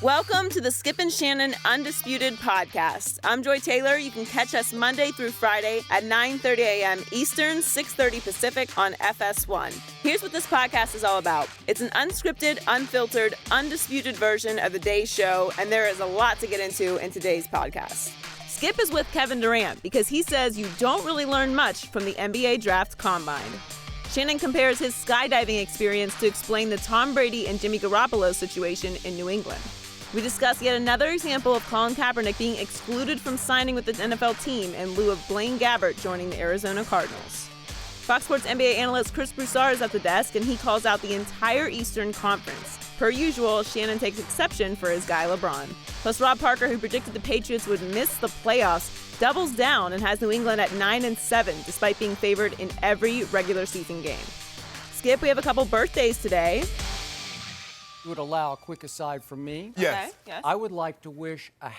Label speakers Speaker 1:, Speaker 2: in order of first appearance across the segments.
Speaker 1: Welcome to the Skip and Shannon Undisputed podcast. I'm Joy Taylor. You can catch us Monday through Friday at 9:30 a.m. Eastern, 6:30 Pacific on FS1. Here's what this podcast is all about. It's an unscripted, unfiltered, undisputed version of the day's show, and there is a lot to get into in today's podcast. Skip is with Kevin Durant because he says you don't really learn much from the NBA Draft Combine. Shannon compares his skydiving experience to explain the Tom Brady and Jimmy Garoppolo situation in New England. We discuss yet another example of Colin Kaepernick being excluded from signing with the NFL team in lieu of Blaine Gabbert joining the Arizona Cardinals. Fox Sports NBA analyst Chris Broussard is at the desk, and he calls out the entire Eastern Conference. Per usual, Shannon takes exception for his guy LeBron. Plus, Rob Parker, who predicted the Patriots would miss the playoffs, doubles down and has New England at 9-7, despite being favored in every regular season game. Skip, we have a couple birthdays today.
Speaker 2: You would allow a quick aside from me?
Speaker 3: Yes.
Speaker 1: Okay, yes.
Speaker 2: I would like to wish a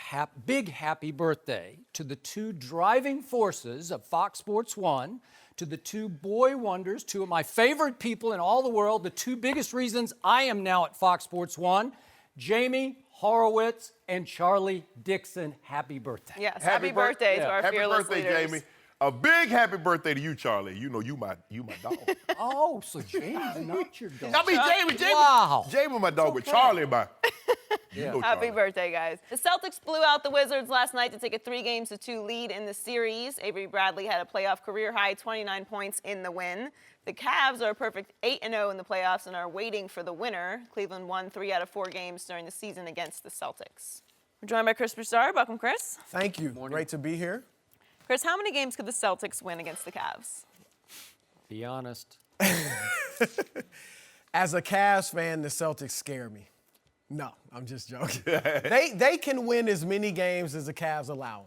Speaker 2: big happy birthday to the two driving forces of Fox Sports 1, to the two boy wonders, two of my favorite people in all the world, the two biggest reasons I am now at Fox Sports 1, Jamie Horowitz and Charlie Dixon. Happy birthday.
Speaker 1: Yes, happy birthday to our
Speaker 3: Happy
Speaker 1: fearless
Speaker 3: birthday,
Speaker 1: leaders.
Speaker 3: Jamie. A big happy birthday to you, Charlie. You know you my dog.
Speaker 2: Oh, so Jamie's not your dog.
Speaker 3: I mean, Jamie.
Speaker 2: Wow.
Speaker 3: Jamie my dog, but
Speaker 2: okay.
Speaker 3: Charlie my.
Speaker 2: Yeah.
Speaker 1: Happy birthday, guys. The Celtics blew out the Wizards last night to take a 3-2 lead in the series. Avery Bradley had a playoff career-high 29 points in the win. The Cavs are a perfect 8-0 in the playoffs and are waiting for the winner. Cleveland won 3 out of 4 games during the season against the Celtics. We're joined by Chris Broussard. Welcome, Chris.
Speaker 4: Thank you.
Speaker 2: Morning.
Speaker 4: Great to be here.
Speaker 1: Chris, how many games could the Celtics win against the Cavs?
Speaker 2: Be honest.
Speaker 4: As a Cavs fan, the Celtics scare me. No, I'm just joking. They can win as many games as the Cavs allow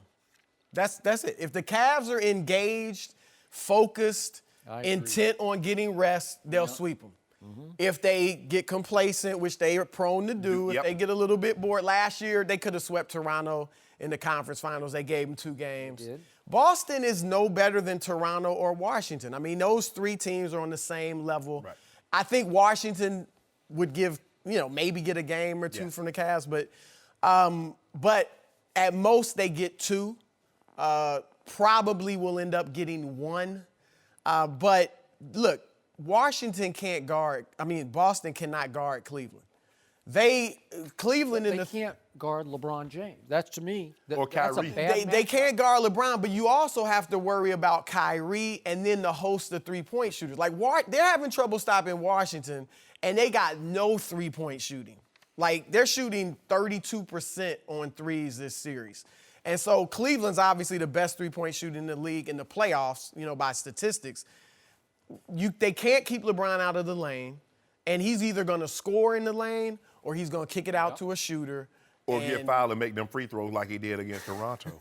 Speaker 4: them. That's it. If the Cavs are engaged, focused, intent on getting rest, they'll sweep them. Mm-hmm. If they get complacent, which they are prone to do, if they get a little bit bored. Last year, they could have swept Toronto in the conference finals. They gave them 2 games. Boston is no better than Toronto or Washington. I mean, those 3 teams are on the same level.
Speaker 3: Right.
Speaker 4: I think Washington would give, maybe get a game or 2 from the Cavs, but at most they get 2. Probably will end up getting 1. But look, Boston cannot guard Cleveland. They
Speaker 2: can't guard LeBron James. That's, to me,
Speaker 3: or
Speaker 2: that's a
Speaker 3: Kyrie.
Speaker 2: bad
Speaker 4: They can't guard LeBron, but you also have to worry about Kyrie and then the host of three-point shooters. Like, they're having trouble stopping Washington, and they got no three-point shooting. Like, they're shooting 32% on threes this series. And so Cleveland's obviously the best three-point shooter in the league in the playoffs, by statistics. They can't keep LeBron out of the lane, and he's either going to score in the lane or he's going to kick it out to a shooter.
Speaker 3: Or get fouled and make them free throws like he did against Toronto.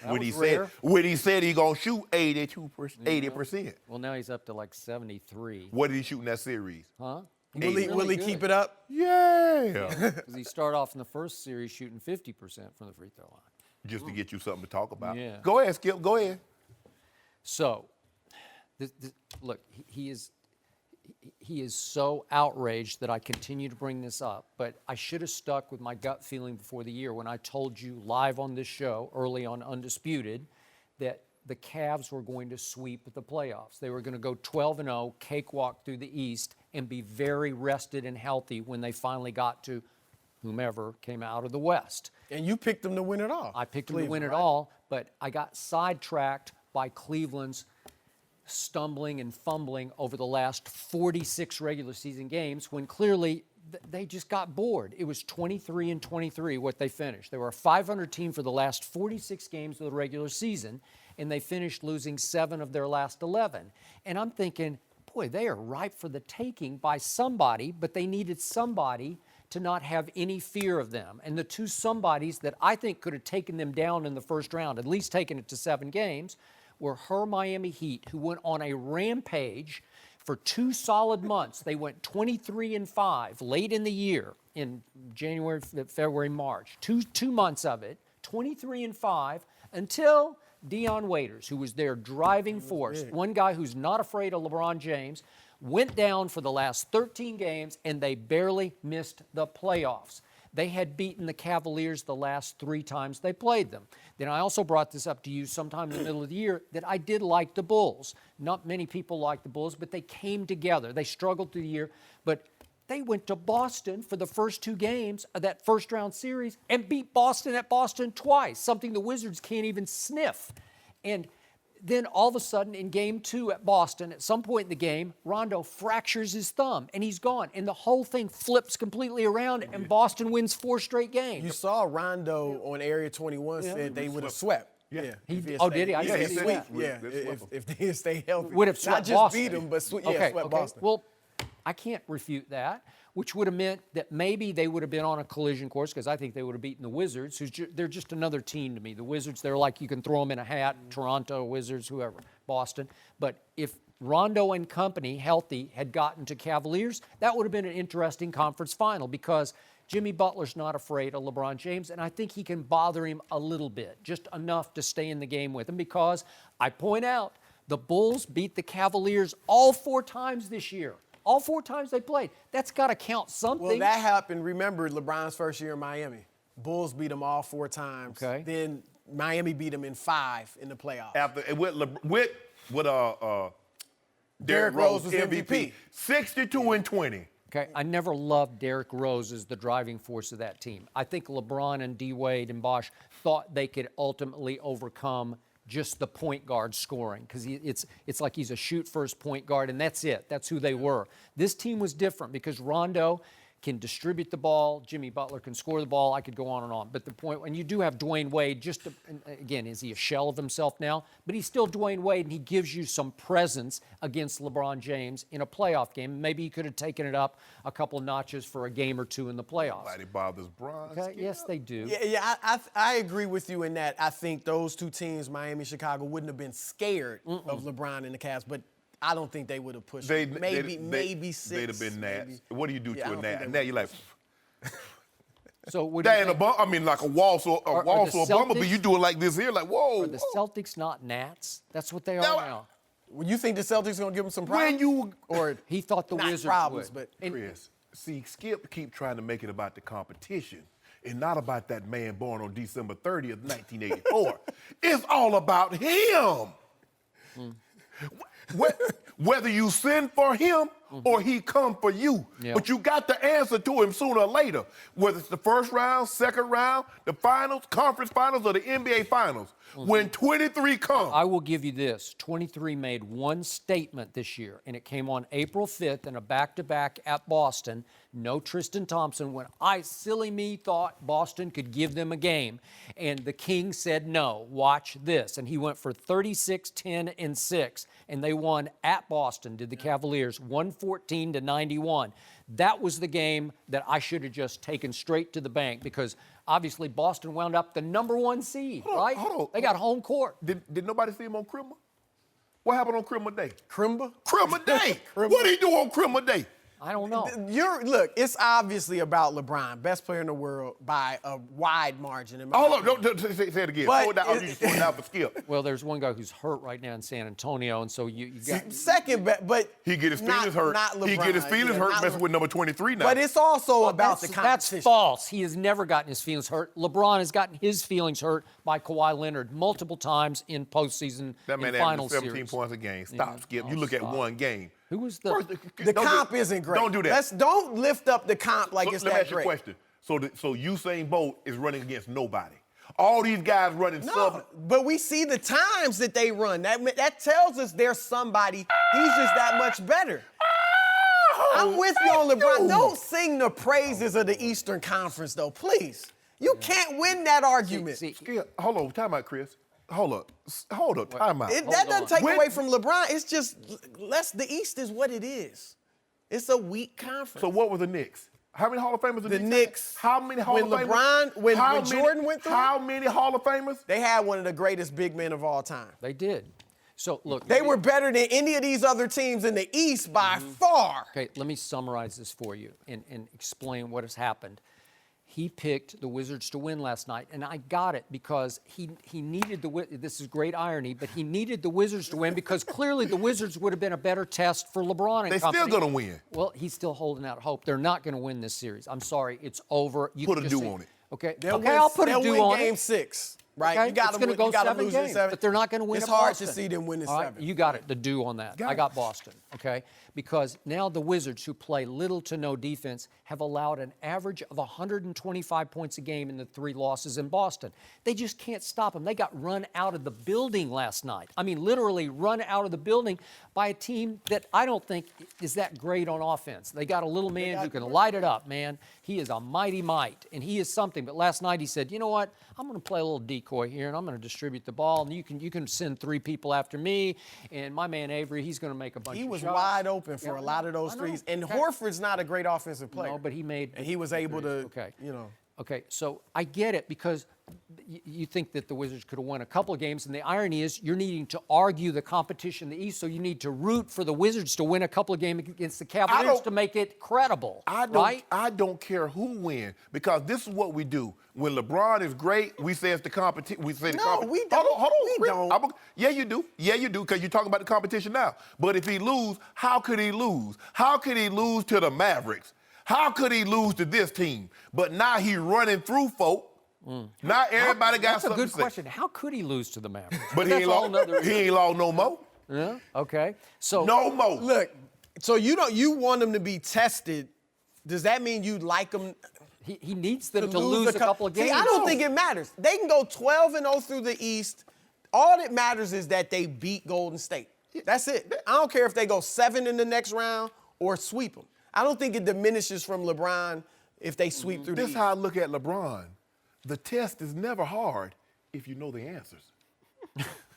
Speaker 3: When he said he's going to shoot 80%.
Speaker 2: Well, now he's up to like 73.
Speaker 3: What did he shoot in that series?
Speaker 2: Huh?
Speaker 4: Will he keep it up?
Speaker 3: Yeah.
Speaker 2: Because he started off in the first series shooting 50% from the free throw line.
Speaker 3: Just to get you something to talk about.
Speaker 2: Yeah.
Speaker 3: Go ahead, Skip. Go ahead.
Speaker 2: So, look, he is so outraged that I continue to bring this up, but I should have stuck with my gut feeling before the year when I told you live on this show, early on Undisputed, that the Cavs were going to sweep the playoffs. They were going to go 12-0, cakewalk through the East, and be very rested and healthy when they finally got to whomever came out of the West.
Speaker 4: And you picked them to win it all.
Speaker 2: I picked them to win it all, but I got sidetracked by Cleveland's stumbling and fumbling over the last 46 regular season games when clearly they just got bored. It was 23-23 what they finished. They were a 500 team for the last 46 games of the regular season, and they finished losing 7 of their last 11. And I'm thinking, boy, they are ripe for the taking by somebody, but they needed somebody to not have any fear of them. And the 2 somebodies that I think could have taken them down in the first round, at least taken it to 7 games, were her Miami Heat, who went on a rampage for 2 solid months. They went 23-5 late in the year, in January, February, March. Two months of it, 23-5, until Dion Waiters, who was their driving force, one guy who's not afraid of LeBron James, went down for the last 13 games, and they barely missed the playoffs. They had beaten the Cavaliers the last 3 times they played them. Then I also brought this up to you sometime in the middle of the year that I did like the Bulls. Not many people like the Bulls, but they came together. They struggled through the year, but they went to Boston for the first 2 games of that first-round series and beat Boston at Boston twice, something the Wizards can't even sniff. And then all of a sudden in game 2 at Boston, at some point in the game, Rondo fractures his thumb and he's gone. And the whole thing flips completely around and Boston wins 4 straight games.
Speaker 4: You saw Rondo on Area 21 said they would have swept.
Speaker 3: Yeah.
Speaker 2: Did he? I didn't see that.
Speaker 4: Yeah, if they stay healthy.
Speaker 2: Would have swept
Speaker 4: Not just
Speaker 2: Boston.
Speaker 4: beat them, but swept Boston.
Speaker 2: Well, I can't refute that, which would have meant that maybe they would have been on a collision course because I think they would have beaten the Wizards. They're just another team to me. The Wizards, they're like you can throw them in a hat, Toronto, Wizards, whoever, Boston. But if Rondo and company, healthy, had gotten to Cavaliers, that would have been an interesting conference final because Jimmy Butler's not afraid of LeBron James, and I think he can bother him a little bit, just enough to stay in the game with him because I point out the Bulls beat the Cavaliers all 4 times this year. All 4 times they played. That's got to count something.
Speaker 4: Well, that happened, remember, LeBron's first year in Miami. Bulls beat him all 4 times.
Speaker 2: Okay.
Speaker 4: Then Miami beat him in 5 in the playoffs.
Speaker 3: After with Derrick Rose was MVP. 62-20.
Speaker 2: Okay, I never loved Derrick Rose as the driving force of that team. I think LeBron and D-Wade and Bosh thought they could ultimately overcome just the point guard scoring because it's like he's a shoot-first point guard, and that's it. That's who they were. This team was different because Rondo can distribute the ball. Jimmy Butler can score the ball. I could go on and on. But the point, and you do have Dwayne Wade, again, is he a shell of himself now? But he's still Dwayne Wade, and he gives you some presence against LeBron James in a playoff game. Maybe he could have taken it up a couple of notches for a game or 2 in the playoffs.
Speaker 3: Nobody bothers Bron.
Speaker 2: Okay? Yes, they do.
Speaker 4: I agree with you in that. I think those 2 teams, Miami, Chicago, wouldn't have been scared of LeBron and the Cavs, but I don't think they would have pushed it. Maybe 6.
Speaker 3: They'd have been Nats. What do you do to a Nat? Now you're like,
Speaker 2: So
Speaker 3: that ain't like a waltz or a bumblebee. You do it like this here, like whoa.
Speaker 2: Are the Celtics not Nats? That's what they are now.
Speaker 4: Well, you think the Celtics are going to give them some problems?
Speaker 3: Or
Speaker 2: he thought the
Speaker 4: not
Speaker 2: Wizards
Speaker 4: problems,
Speaker 2: would.
Speaker 4: but
Speaker 3: Chris, see, Skip keep trying to make it about the competition and not about that man born on December 30th, 1984. It's all about him. Whether you send for him or he come for you.
Speaker 2: Yeah.
Speaker 3: But you got to answer to him sooner or later. Whether it's the first round, second round, the finals, conference finals, or the NBA finals. When 23 come.
Speaker 2: I will give you this. 23 made one statement this year, and it came on April 5th in a back-to-back at Boston. No Tristan Thompson when silly me, thought Boston could give them a game. And the King said, no, watch this. And he went for 36, 10, and 6. And they won at Boston, did the Cavaliers, 114-91. That was the game that I should have just taken straight to the bank because obviously Boston wound up the number 1 seed, right? They got home court.
Speaker 3: Did nobody see him on Crimma? What happened on Crimma Day?
Speaker 4: Crimma?
Speaker 3: Crimma Day. What did he do on Crimma Day?
Speaker 2: I don't know.
Speaker 4: Look, it's obviously about LeBron, best player in the world by a wide margin.
Speaker 3: Hold on, don't say it again. Slow it down. You just slow it down for Skip.
Speaker 2: Well, there's one guy who's hurt right now in San Antonio, and so you got...
Speaker 4: Second, but
Speaker 3: he get his feelings hurt.
Speaker 4: Not LeBron.
Speaker 3: He get his feelings hurt messing with number 23 now.
Speaker 4: But it's also about the competition.
Speaker 2: That's false. He has never gotten his feelings hurt. LeBron has gotten his feelings hurt by Kawhi Leonard multiple times in postseason
Speaker 3: that man
Speaker 2: in final
Speaker 3: averages 17
Speaker 2: series.
Speaker 3: points a game. Stop, Skip. You look at one game.
Speaker 2: Who was the...
Speaker 4: The comp isn't great.
Speaker 3: Don't do that.
Speaker 4: Don't lift up the comp like it's that great.
Speaker 3: Let me ask you a question. So Usain Bolt is running against nobody. All these guys running
Speaker 4: but we see the times that they run. That tells us there's somebody. He's just that much better. I'm with you on LeBron. Don't sing the praises of the Eastern Conference, though, please. You can't win that argument.
Speaker 3: Hold on, time out, Chris. Hold up, time out.
Speaker 4: That doesn't take away from LeBron. It's just the East is what it is. It's a weak conference.
Speaker 3: So what were the Knicks? How many Hall of Famers?
Speaker 4: The Knicks.
Speaker 3: How many Hall of Famers?
Speaker 4: When Jordan went through.
Speaker 3: How many Hall of Famers?
Speaker 4: They had one of the greatest big men of all time.
Speaker 2: They did. So look,
Speaker 4: they were better than any of these other teams in the East by far.
Speaker 2: Okay, let me summarize this for you and explain what has happened. He picked the Wizards to win last night, and I got it because he needed this is great irony, but he needed the Wizards to win because clearly the Wizards would have been a better test for LeBron and company.
Speaker 3: They're still going to win.
Speaker 2: Well, he's still holding out hope. They're not going to win this series. I'm sorry. It's over. You
Speaker 3: Put a due on it.
Speaker 2: Okay.
Speaker 4: I'll
Speaker 2: put a due on it.
Speaker 4: Game 6. Right,
Speaker 2: Okay?
Speaker 4: you got
Speaker 2: to go 7
Speaker 4: lose
Speaker 2: games,
Speaker 4: in 7.
Speaker 2: but they're not going to win.
Speaker 4: It's
Speaker 2: at
Speaker 4: hard
Speaker 2: Boston.
Speaker 4: to see them win in
Speaker 2: All right,
Speaker 4: 7.
Speaker 2: you got it. The due on that. I got Boston. Okay, because now the Wizards, who play little to no defense, have allowed an average of 125 points a game in the 3 losses in Boston. They just can't stop them. They got run out of the building last night. I mean, literally run out of the building by a team that I don't think is that great on offense. They got a little man who can light it up, man. He is a mighty might, and he is something. But last night he said, you know what? I'm going to play a little decoy here, and I'm going to distribute the ball, and you can send 3 people after me, and my man Avery, he's going to make a bunch of shots.
Speaker 4: He was wide open for a lot of those threes, and Horford's not a great offensive player.
Speaker 2: No, but he made.
Speaker 4: And he was able to,
Speaker 2: Okay, so I get it because you think that the Wizards could have won a couple of games, and the irony is you're needing to argue the competition in the East, so you need to root for the Wizards to win a couple of games against the Cavaliers to make it credible, right?
Speaker 3: I don't care who wins because this is what we do. When LeBron is great, we say it's the competition. We say the competition.
Speaker 4: We don't.
Speaker 3: Hold on.
Speaker 4: We don't.
Speaker 3: Yeah, you do. Yeah, you do because you're talking about the competition now. But if he lose, how could he lose? How could he lose to the Mavericks? How could he lose to this team? But now he's running through folk. Now everybody got something to say.
Speaker 2: That's a good question. How could he lose to the Mavericks?
Speaker 3: But he ain't lost no more.
Speaker 2: Yeah. Okay. So
Speaker 3: no more.
Speaker 4: Look, so you want him to be tested. Does that mean you like him?
Speaker 2: He needs them to lose a couple of games.
Speaker 4: See, I don't think it matters. They can go 12-0 through the East. All that matters is that they beat Golden State. That's it. I don't care if they go 7 in the next round or sweep them. I don't think it diminishes from LeBron if they sweep through the East.
Speaker 3: This is how I look at LeBron. The test is never hard if you know the answers.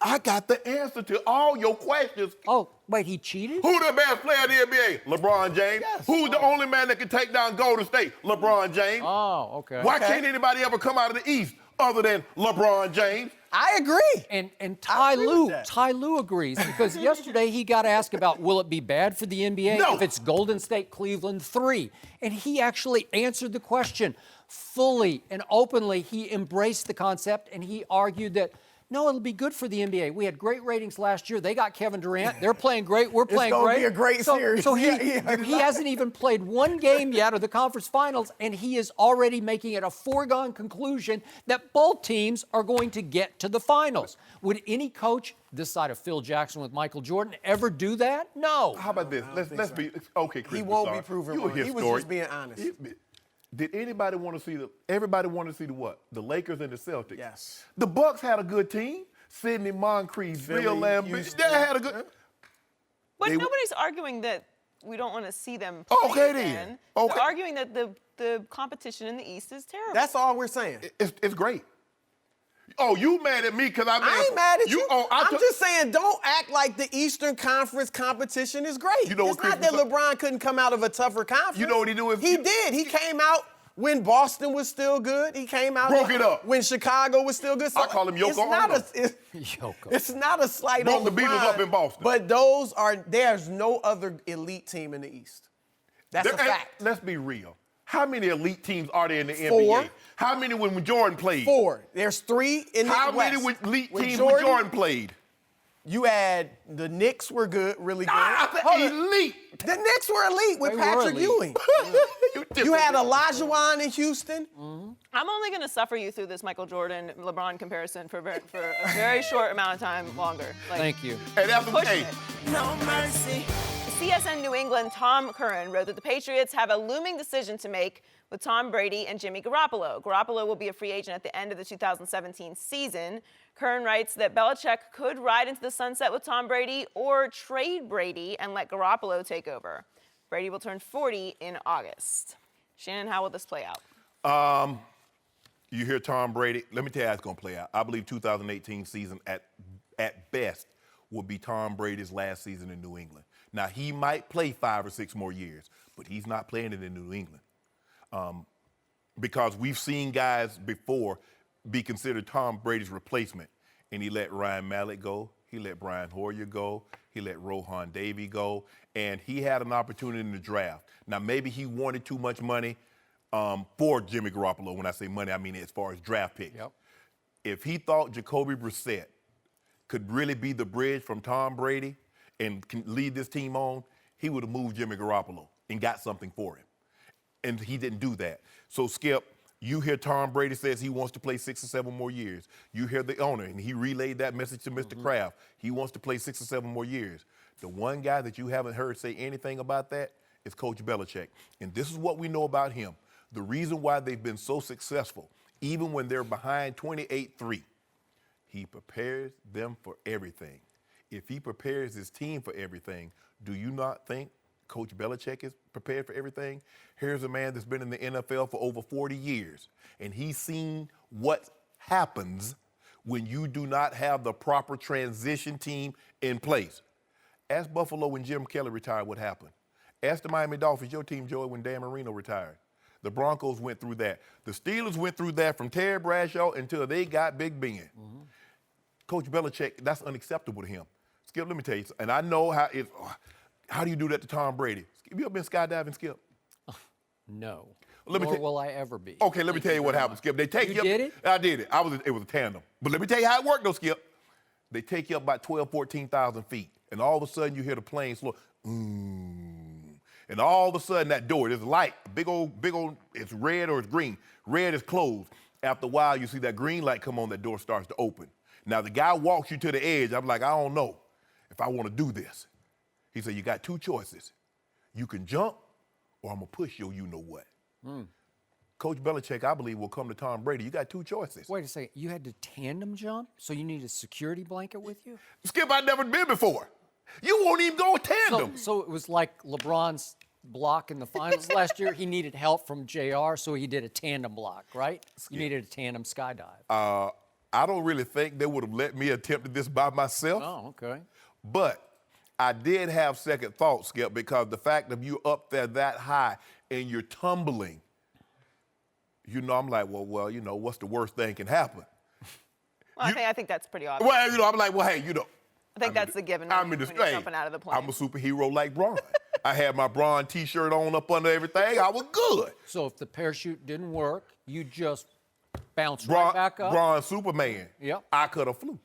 Speaker 3: I got the answer to all your questions.
Speaker 2: Oh, wait, he cheated?
Speaker 3: Who the best player in the NBA? LeBron James.
Speaker 4: Yes.
Speaker 3: Who's the only man that can take down Golden State? LeBron James.
Speaker 2: Oh, okay.
Speaker 3: Why can't anybody ever come out of the East other than LeBron James?
Speaker 4: I agree.
Speaker 2: And Ty Lue agrees because yesterday he got asked about will it be bad for the NBA if it's Golden State, Cleveland 3, and he actually answered the question fully and openly. He embraced the concept and he argued that no, it'll be good for the NBA. We had great ratings last year. They got Kevin Durant. They're playing great. We're playing great.
Speaker 4: It's going to be a great series.
Speaker 2: So he hasn't even played one game yet of the conference finals, and he is already making it a foregone conclusion that both teams are going to get to the finals. Would any coach this side of Phil Jackson with Michael Jordan ever do that? No.
Speaker 3: How about this? Let's be okay, Chris.
Speaker 4: He won't be proven wrong. He was just being honest.
Speaker 3: Did anybody want to see everybody want to see the what? The Lakers and the Celtics.
Speaker 4: Yes.
Speaker 3: The Bucks had a good team. Sidney Moncrief, Bill Lambert. They had a good.
Speaker 1: But nobody's arguing that we don't want to see them play
Speaker 3: Okay,
Speaker 1: again.
Speaker 3: then. Okay.
Speaker 1: They're arguing that the competition in the East is terrible.
Speaker 4: That's all we're saying.
Speaker 3: It's great. Oh, you mad at me because
Speaker 4: I ain't mad at you.
Speaker 3: Oh,
Speaker 4: I'm just saying, don't act like the Eastern Conference competition is great.
Speaker 3: You know
Speaker 4: it's
Speaker 3: what
Speaker 4: not that LeBron couldn't come out of a tougher conference.
Speaker 3: You know what he do?
Speaker 4: He did. He came out when Boston was still good. He came out
Speaker 3: broke it up
Speaker 4: when Chicago was still good. So
Speaker 3: I call him Yoko Ono.
Speaker 4: It's not a slight
Speaker 3: broke
Speaker 4: on
Speaker 3: the
Speaker 4: LeBron,
Speaker 3: Beatles up in Boston.
Speaker 4: But there's no other elite team in the East. That's a fact.
Speaker 3: Let's be real. How many elite teams are there in the NBA?
Speaker 4: 4.
Speaker 3: How many when Jordan played?
Speaker 4: 4. There's 3 in the West.
Speaker 3: How many elite teams when Jordan played?
Speaker 4: You had the Knicks were good, really good.
Speaker 3: Elite.
Speaker 4: The Knicks were elite with Patrick Ewing. You had Olajuwon in Houston.
Speaker 1: I'm only going to suffer you through this Michael Jordan LeBron comparison for a very short amount of time longer.
Speaker 2: Thank you.
Speaker 3: And that's okay.
Speaker 1: No mercy. CSN New England Tom Curran wrote that the Patriots have a looming decision to make with Tom Brady and Jimmy Garoppolo. Garoppolo will be a free agent at the end of the 2017 season. Curran writes that Belichick could ride into the sunset with Tom Brady or trade Brady and let Garoppolo take over. Brady will turn 40 in August. Shannon, how will this play out?
Speaker 3: You hear Tom Brady. Let me tell you how it's going to play out. I believe 2018 season at best will be Tom Brady's last season in New England. Now, he might play 5 or 6 more years, but he's not playing it in New England. Because we've seen guys before be considered Tom Brady's replacement, and he let Ryan Mallett go, he let Brian Hoyer go, he let Rohan Davey go, and he had an opportunity in the draft. Now, maybe he wanted too much money for Jimmy Garoppolo. When I say money, I mean as far as draft picks.
Speaker 2: Yep.
Speaker 3: If he thought Jacoby Brissett could really be the bridge from Tom Brady and can lead this team on, he would have moved Jimmy Garoppolo and got something for him. And he didn't do that. So, Skip, you hear Tom Brady says he wants to play 6 or 7 more years. You hear the owner, and he relayed that message to Mr. Kraft. He wants to play 6 or 7 more years. The one guy that you haven't heard say anything about that is Coach Belichick. And this is what we know about him. The reason why they've been so successful, even when they're behind 28-3, he prepares them for everything. If he prepares his team for everything, do you not think Coach Belichick is prepared for everything? Here's a man that's been in the NFL for over 40 years, and he's seen what happens when you do not have the proper transition team in place. Ask Buffalo when Jim Kelly retired what happened. Ask the Miami Dolphins, your team, Joey, when Dan Marino retired. The Broncos went through that. The Steelers went through that from Terry Bradshaw until they got Big Ben. Mm-hmm. Coach Belichick, that's unacceptable to him. Skip, let me tell you, and I know how do you do that to Tom Brady? Skip, you ever been skydiving, Skip?
Speaker 2: No.
Speaker 3: Nor
Speaker 2: will I ever be.
Speaker 3: Okay, let me tell you what happened, Skip. They take you up.
Speaker 2: Did it?
Speaker 3: I did it. It was a tandem. But let me tell you how it worked, though, Skip. They take you up about 14,000 feet, and all of a sudden you hear the plane slow. And all of a sudden that door, there's a light, big old, it's red or it's green. Red is closed. After a while, you see that green light come on, that door starts to open. Now, the guy walks you to the edge. I'm like, I don't know if I want to do this. He said, you got 2 choices. You can jump, or I'm going to push you know what. Coach Belichick, I believe, will come to Tom Brady. You got 2 choices.
Speaker 2: Wait a second. You had to tandem jump? So you need a security blanket with you?
Speaker 3: Skip, I'd never been before. You won't even go tandem.
Speaker 2: So it was like LeBron's block in the finals last year. He needed help from JR, so he did a tandem block, right? Skip. You needed a tandem skydive.
Speaker 3: I don't really think they would have let me attempt this by myself.
Speaker 2: Oh, okay.
Speaker 3: But I did have second thoughts, Skip, because the fact that you're up there that high and you're tumbling, I'm like, well, what's the worst thing can happen?
Speaker 1: Well, I think that's pretty obvious.
Speaker 3: Well, I'm like, well, hey,
Speaker 1: I think that's the given when you're jumping out of the plane.
Speaker 3: I'm a superhero like Braun. I had my Braun T-shirt on up under everything. I was good.
Speaker 2: So if the parachute didn't work, you just bounce right back up?
Speaker 3: Braun Superman.
Speaker 2: Yep.
Speaker 3: I could have flew.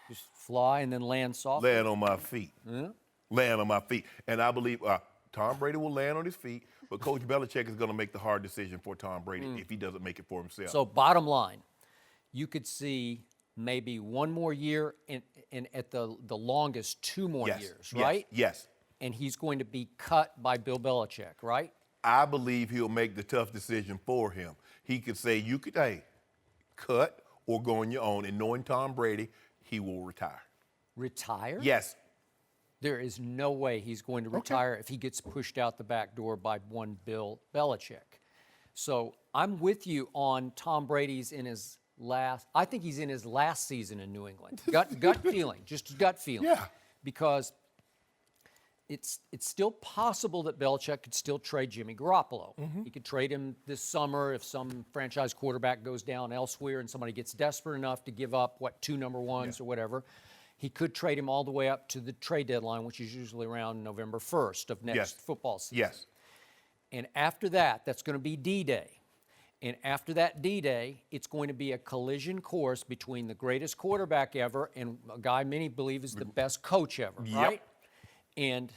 Speaker 2: Just fly and then land softly?
Speaker 3: Land on my feet. Yeah. Land on my feet. And I believe Tom Brady will land on his feet, but Coach Belichick is going to make the hard decision for Tom Brady if he doesn't make it for himself.
Speaker 2: So bottom line, you could see maybe 1 more year and at the longest 2 more years, right?
Speaker 3: Yes.
Speaker 2: And he's going to be cut by Bill Belichick, right?
Speaker 3: I believe he'll make the tough decision for him. He could say, cut or go on your own. And knowing Tom Brady, he will retire.
Speaker 2: Retire?
Speaker 3: Yes.
Speaker 2: There is no way he's going to retire if he gets pushed out the back door by one Bill Belichick. So I'm with you on Tom Brady's I think he's in his last season in New England. Gut feeling, just gut feeling.
Speaker 3: Yeah.
Speaker 2: Because it's still possible that Belichick could still trade Jimmy Garoppolo. Mm-hmm. He could trade him this summer if some franchise quarterback goes down elsewhere and somebody gets desperate enough to give up, 2 number ones or whatever. He could trade him all the way up to the trade deadline, which is usually around November 1st of next football season.
Speaker 3: Yes.
Speaker 2: And after that, that's going to be D-Day. And after that D-Day, it's going to be a collision course between the greatest quarterback ever and a guy many believe is the best coach ever, right? And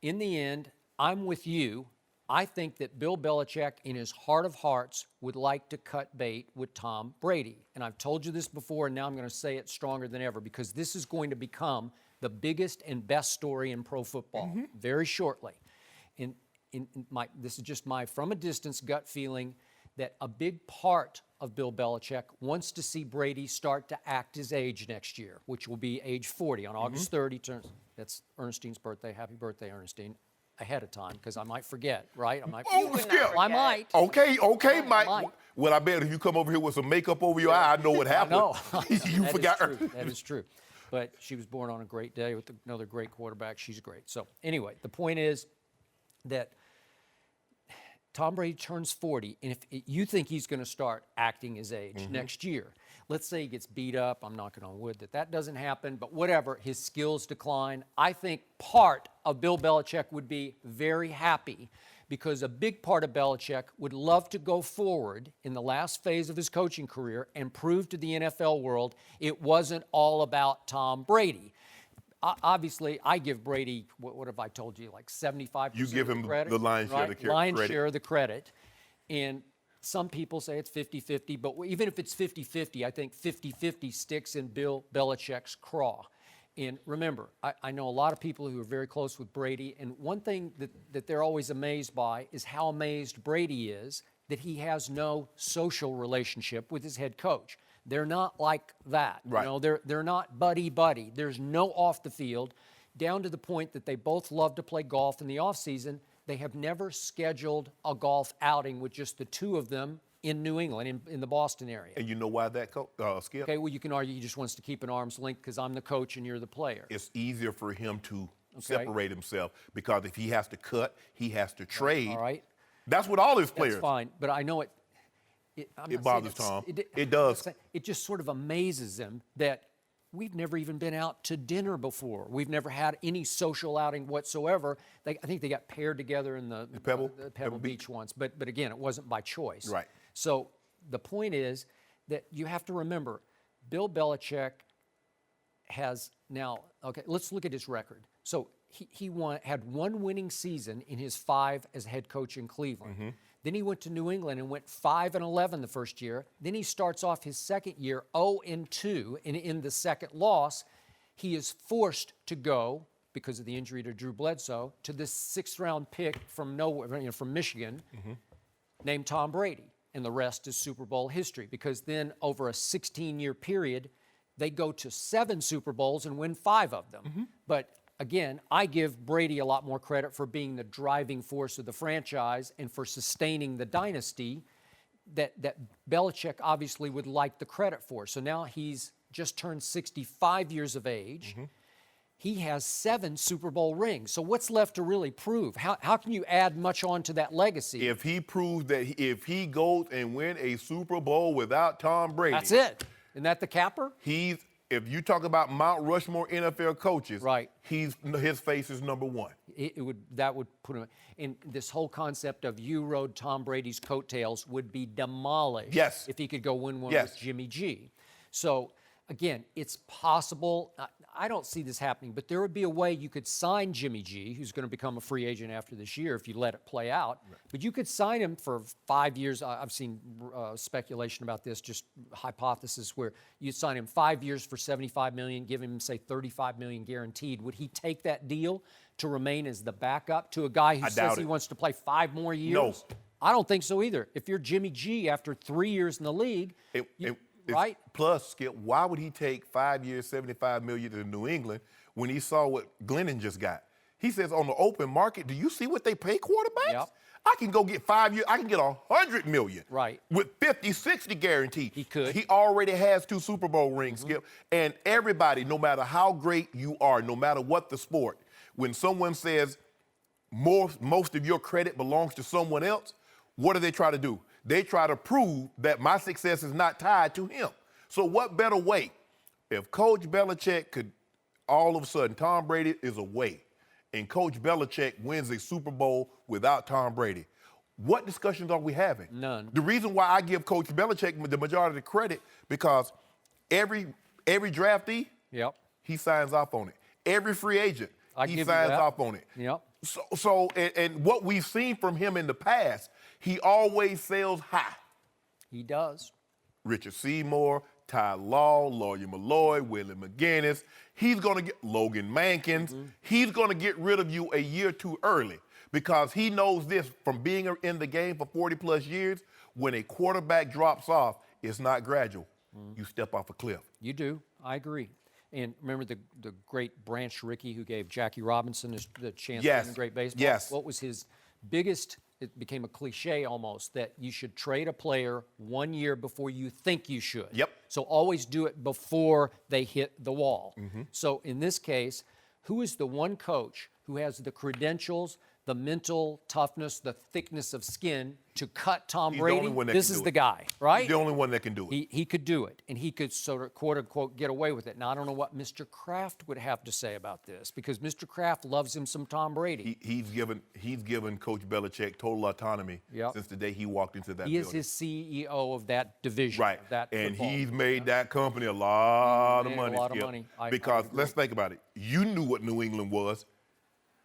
Speaker 2: in the end, I'm with you. I think that Bill Belichick, in his heart of hearts, would like to cut bait with Tom Brady. And I've told you this before, and now I'm going to say it stronger than ever, because this is going to become the biggest and best story in pro football very shortly. This is just my, from a distance, gut feeling that a big part of Bill Belichick wants to see Brady start to act his age next year, which will be age 40. On August 3rd, he turns, that's Ernestine's birthday. Happy birthday, Ernestine. Ahead of time, because I might forget, right? I might.
Speaker 3: Skip.
Speaker 2: I might.
Speaker 3: Okay, Mike. Well, I bet if you come over here with some makeup over your eye, I know what happened.
Speaker 2: No,
Speaker 3: you forgot her.
Speaker 2: That is true. But she was born on a great day with another great quarterback. She's great. So anyway, the point is that Tom Brady turns 40, and if you think he's going to start acting his age next year, let's say he gets beat up. I'm knocking on wood that doesn't happen, but whatever, his skills decline. I think part of Bill Belichick would be very happy because a big part of Belichick would love to go forward in the last phase of his coaching career and prove to the NFL world it wasn't all about Tom Brady. Obviously, I give Brady, what have I told you, like 75%
Speaker 3: You give him
Speaker 2: of the credit?
Speaker 3: the lion's share of the credit.
Speaker 2: Lion's share of the credit. And some people say it's 50-50, but even if it's 50-50, I think 50-50 sticks in Bill Belichick's craw. And remember, I know a lot of people who are very close with Brady, and one thing that they're always amazed by is how amazed Brady is that he has no social relationship with his head coach. They're not like that.
Speaker 3: Right.
Speaker 2: You know, they're not buddy-buddy. There's no off the field, down to the point that they both love to play golf in the offseason. They have never scheduled a golf outing with just the two of them in New England, in the Boston area.
Speaker 3: And you know why that, Skip?
Speaker 2: Okay, well, you can argue he just wants to keep an arm's length because I'm the coach and you're the player.
Speaker 3: It's easier for him to separate himself because if he has to cut, he has to trade.
Speaker 2: All right.
Speaker 3: That's what all his players.
Speaker 2: That's fine, but I know it
Speaker 3: bothers Tom. It does.
Speaker 2: It just sort of amazes him that we've never even been out to dinner before. We've never had any social outing whatsoever. I think they got paired together in the Pebble Beach once, but again, it wasn't by choice.
Speaker 3: Right.
Speaker 2: So the point is that you have to remember, Bill Belichick has now, okay, let's look at his record. So he had one winning season in his 5 as head coach in Cleveland.
Speaker 3: Mm-hmm.
Speaker 2: Then he went to New England and went 5-11 the first year. Then he starts off his second year 0-2, and in the second loss, he is forced to go, because of the injury to Drew Bledsoe, to this 6th-round pick from nowhere, from Michigan, named Tom Brady. And the rest is Super Bowl history, because then over a 16-year period, they go to 7 Super Bowls and win 5 of them. But again, I give Brady a lot more credit for being the driving force of the franchise and for sustaining the dynasty that Belichick obviously would like the credit for. So now he's just turned 65 years of age. He has 7 Super Bowl rings. So what's left to really prove? How can you add much on to that legacy?
Speaker 3: If he proves that if he goes and win a Super Bowl without Tom Brady.
Speaker 2: That's it. Isn't that the capper?
Speaker 3: If you talk about Mount Rushmore NFL coaches,
Speaker 2: right,
Speaker 3: his face is number 1.
Speaker 2: That would put him in. This whole concept of you rode Tom Brady's coattails would be demolished.
Speaker 3: Yes.
Speaker 2: If he could go win one with Jimmy G. So again, it's possible. I don't see this happening, but there would be a way you could sign Jimmy G, who's going to become a free agent after this year if you let it play out. Right. But you could sign him for 5 years. I've seen speculation about this, just hypothesis, where you sign him 5 years for $75 million, give him, say, $35 million guaranteed. Would he take that deal to remain as the backup to a guy who says he wants to play 5 more years?
Speaker 3: No.
Speaker 2: I don't think so either. If you're Jimmy G after 3 years in the league, right?
Speaker 3: Plus, Skip, why would he take 5 years, $75 million to New England when he saw what Glennon just got? He says on the open market, do you see what they pay quarterbacks?
Speaker 2: Yep.
Speaker 3: I can go get 5 years. I can get $100 million.
Speaker 2: Right.
Speaker 3: With 50, 60 guaranteed.
Speaker 2: He could.
Speaker 3: He already has 2 Super Bowl rings, Skip. And everybody, no matter how great you are, no matter what the sport, when someone says most of your credit belongs to someone else, what do they try to do? They try to prove that my success is not tied to him. So what better way? If Coach Belichick could, all of a sudden, Tom Brady is away, and Coach Belichick wins a Super Bowl without Tom Brady, what discussions are we having?
Speaker 2: None.
Speaker 3: The reason why I give Coach Belichick the majority of the credit, because every draftee, he signs off on it. Every free agent, he signs off on it.
Speaker 2: Yep.
Speaker 3: So what we've seen from him in the past, he always sells high.
Speaker 2: He does.
Speaker 3: Richard Seymour, Ty Law, Lawyer Malloy, Willie McGinnis. He's going to get Logan Mankins. He's going to get rid of you a year too early because he knows this from being in the game for 40-plus years. When a quarterback drops off, it's not gradual. You step off a cliff.
Speaker 2: You do. I agree. And remember the great Branch Rickey who gave Jackie Robinson the chance to win great baseball?
Speaker 3: Yes.
Speaker 2: What was his biggest, it became a cliche almost, that you should trade a player 1 year before you think you should.
Speaker 3: Yep.
Speaker 2: So always do it before they hit the wall. So in this case, who is the one coach who has the credentials, the mental toughness, the thickness of skin to cut Tom
Speaker 3: He's the
Speaker 2: Brady,
Speaker 3: only one that
Speaker 2: this
Speaker 3: can
Speaker 2: is
Speaker 3: do
Speaker 2: the
Speaker 3: it.
Speaker 2: guy, right?
Speaker 3: He's the only one that can do it.
Speaker 2: He could do it, and he could sort of, quote unquote, get away with it. Now, I don't know what Mr. Kraft would have to say about this, because Mr. Kraft loves him some Tom Brady.
Speaker 3: He's given Coach Belichick total autonomy since the day he walked into that
Speaker 2: He
Speaker 3: building.
Speaker 2: is his CEO of that division.
Speaker 3: Right,
Speaker 2: of that
Speaker 3: and
Speaker 2: football
Speaker 3: he's
Speaker 2: team.
Speaker 3: made that company a lot of
Speaker 2: made a
Speaker 3: money.
Speaker 2: lot of
Speaker 3: Skip.
Speaker 2: money. I
Speaker 3: Because
Speaker 2: agree.
Speaker 3: let's think about it. You knew what New England was.